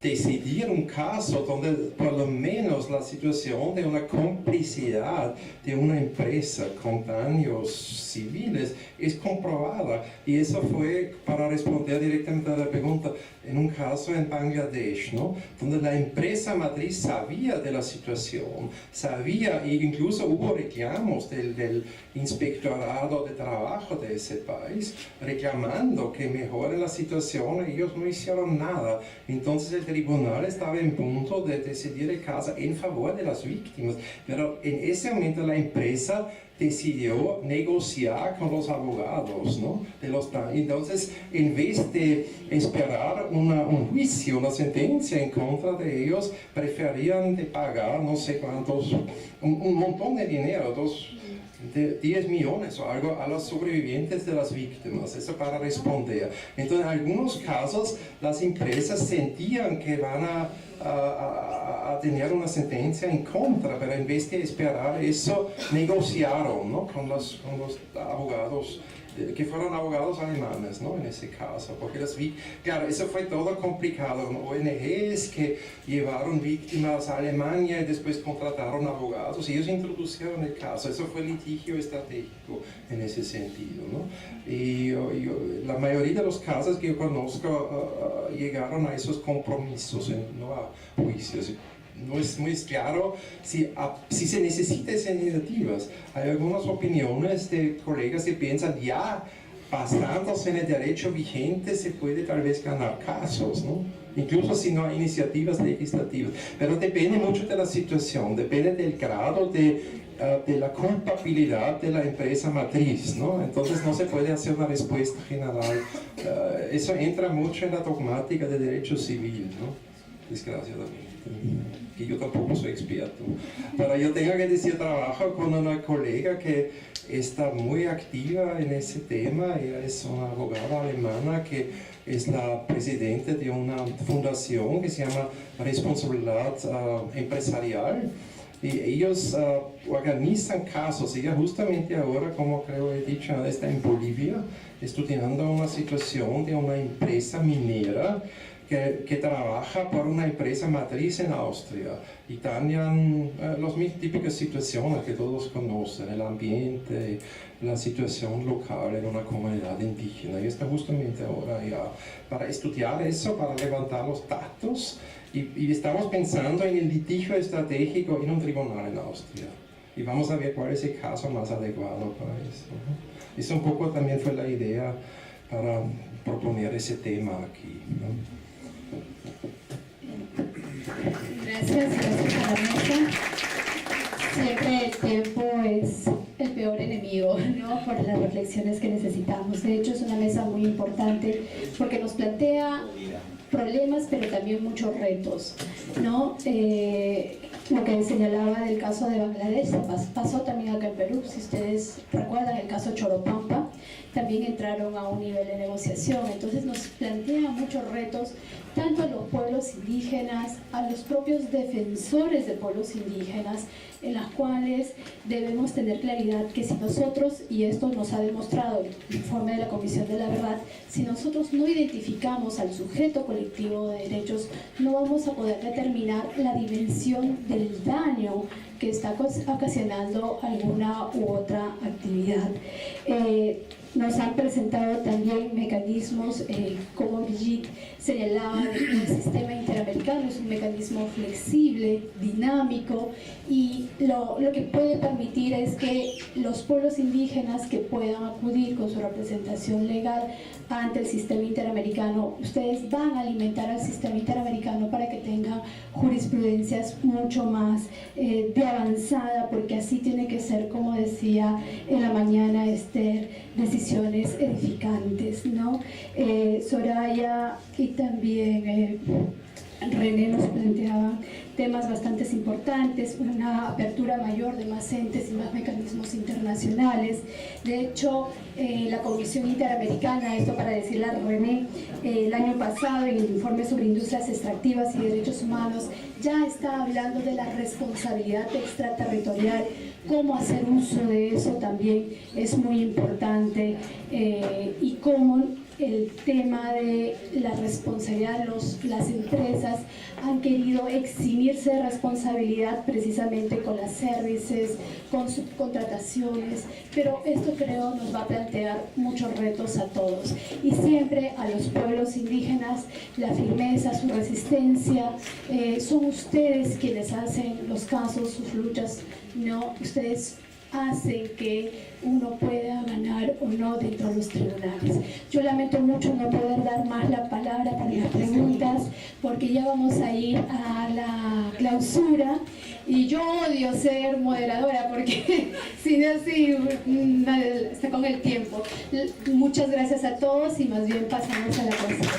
decidir un caso donde por lo menos la situación de una complicidad de una empresa con daños civiles es comprobada. Y eso fue para responder directamente a la pregunta en un caso en Bangladesh, ¿no? Donde la empresa matriz sabía de la situación, sabía, e incluso hubo reclamos del inspectorado de trabajo de ese país reclamando que mejore la situación, y ellos no hicieron nada. Entonces el tribunal estaba en punto de decidir el caso en favor de las víctimas, pero en ese momento la empresa decidió negociar con los abogados, ¿no? Entonces, en vez de esperar un juicio, una sentencia en contra de ellos, preferían de pagar no sé cuántos, un montón de dinero, 10 millones o algo a los sobrevivientes de las víctimas, eso para responder. Entonces, en algunos casos, las empresas sentían que van a tener una sentencia en contra, pero en vez de esperar eso, negociaron, ¿no? con los abogados, que fueron abogados alemanes, ¿no? En ese caso, porque claro, eso fue todo complicado, ¿no? ONGs que llevaron víctimas a Alemania y después contrataron abogados y ellos introdujeron el caso. Eso fue litigio estratégico en ese sentido, ¿no? Y la mayoría de los casos que yo conozco llegaron a esos compromisos, no a juicios. No es muy claro si se necesita esas iniciativas. Hay algunas opiniones de colegas que piensan, ya basándose en el derecho vigente se puede tal vez ganar casos, ¿no? Incluso si no hay iniciativas legislativas. Pero depende mucho de la situación, depende del grado de la culpabilidad de la empresa matriz, ¿no? Entonces no se puede hacer una respuesta general. Eso entra mucho en la dogmática del derecho civil, ¿no? desgraciadamente. Y yo tampoco soy experto. Pero yo tengo que decir, trabajo con una colega que está muy activa en ese tema. Ella es una abogada alemana que es la presidenta de una fundación que se llama Responsabilidad Empresarial. Y ellos organizan casos. Ella justamente ahora, como creo he dicho, está en Bolivia estudiando una situación de una empresa minera que trabaja por una empresa matriz en Austria y tenían las típicas situaciones que todos conocen, el ambiente, la situación local en una comunidad indígena. Y está justamente ahora ya para estudiar eso, para levantar los datos y estamos pensando en el litigio estratégico en un tribunal en Austria. Y vamos a ver cuál es el caso más adecuado para eso, ¿no? Eso un poco también fue la idea para proponer ese tema aquí, ¿no? Gracias a la mesa. Siempre el tiempo es el peor enemigo, ¿no? Por las reflexiones que necesitamos. De hecho, es una mesa muy importante porque nos plantea problemas, pero también muchos retos, ¿no? Lo que señalaba del caso de Bangladesh pasó también acá en Perú. Si ustedes recuerdan el caso Choropampa, también entraron a un nivel de negociación. Entonces nos plantea muchos retos, tanto a los pueblos indígenas, a los propios defensores de pueblos indígenas, en las cuales debemos tener claridad que si nosotros, y esto nos ha demostrado el informe de la Comisión de la Verdad, si nosotros no identificamos al sujeto colectivo de derechos, no vamos a poder determinar la dimensión del daño que está ocasionando alguna u otra actividad. Nos han presentado también mecanismos, como Brigitte señalaba, el sistema interamericano es un mecanismo flexible, dinámico, y lo que puede permitir es que los pueblos indígenas que puedan acudir con su representación legal ante el sistema interamericano, ustedes van a alimentar al sistema interamericano para que tenga jurisprudencias mucho más de avanzada, porque así tiene que ser, como decía en la mañana Esther, decisiones edificantes, ¿no? Soraya y también René nos planteaban temas bastante importantes, una apertura mayor de más entes y más mecanismos internacionales. De hecho, la Comisión Interamericana, esto para decirle a René, el año pasado en el informe sobre industrias extractivas y derechos humanos ya está hablando de la responsabilidad extraterritorial. Cómo hacer uso de eso también es muy importante, y cómo el tema de la responsabilidad, las empresas han querido eximirse de responsabilidad precisamente con las services, con subcontrataciones, pero esto creo nos va a plantear muchos retos a todos, y siempre a los pueblos indígenas la firmeza, su resistencia, son ustedes quienes hacen los casos, sus luchas, no, ustedes hacen que uno pueda ganar o no dentro de los tribunales. Yo lamento mucho no poder dar más la palabra para las preguntas, porque ya vamos a ir a la clausura, y yo odio ser moderadora porque si no así está con el tiempo. Muchas gracias a todos y más bien pasamos a la clausura.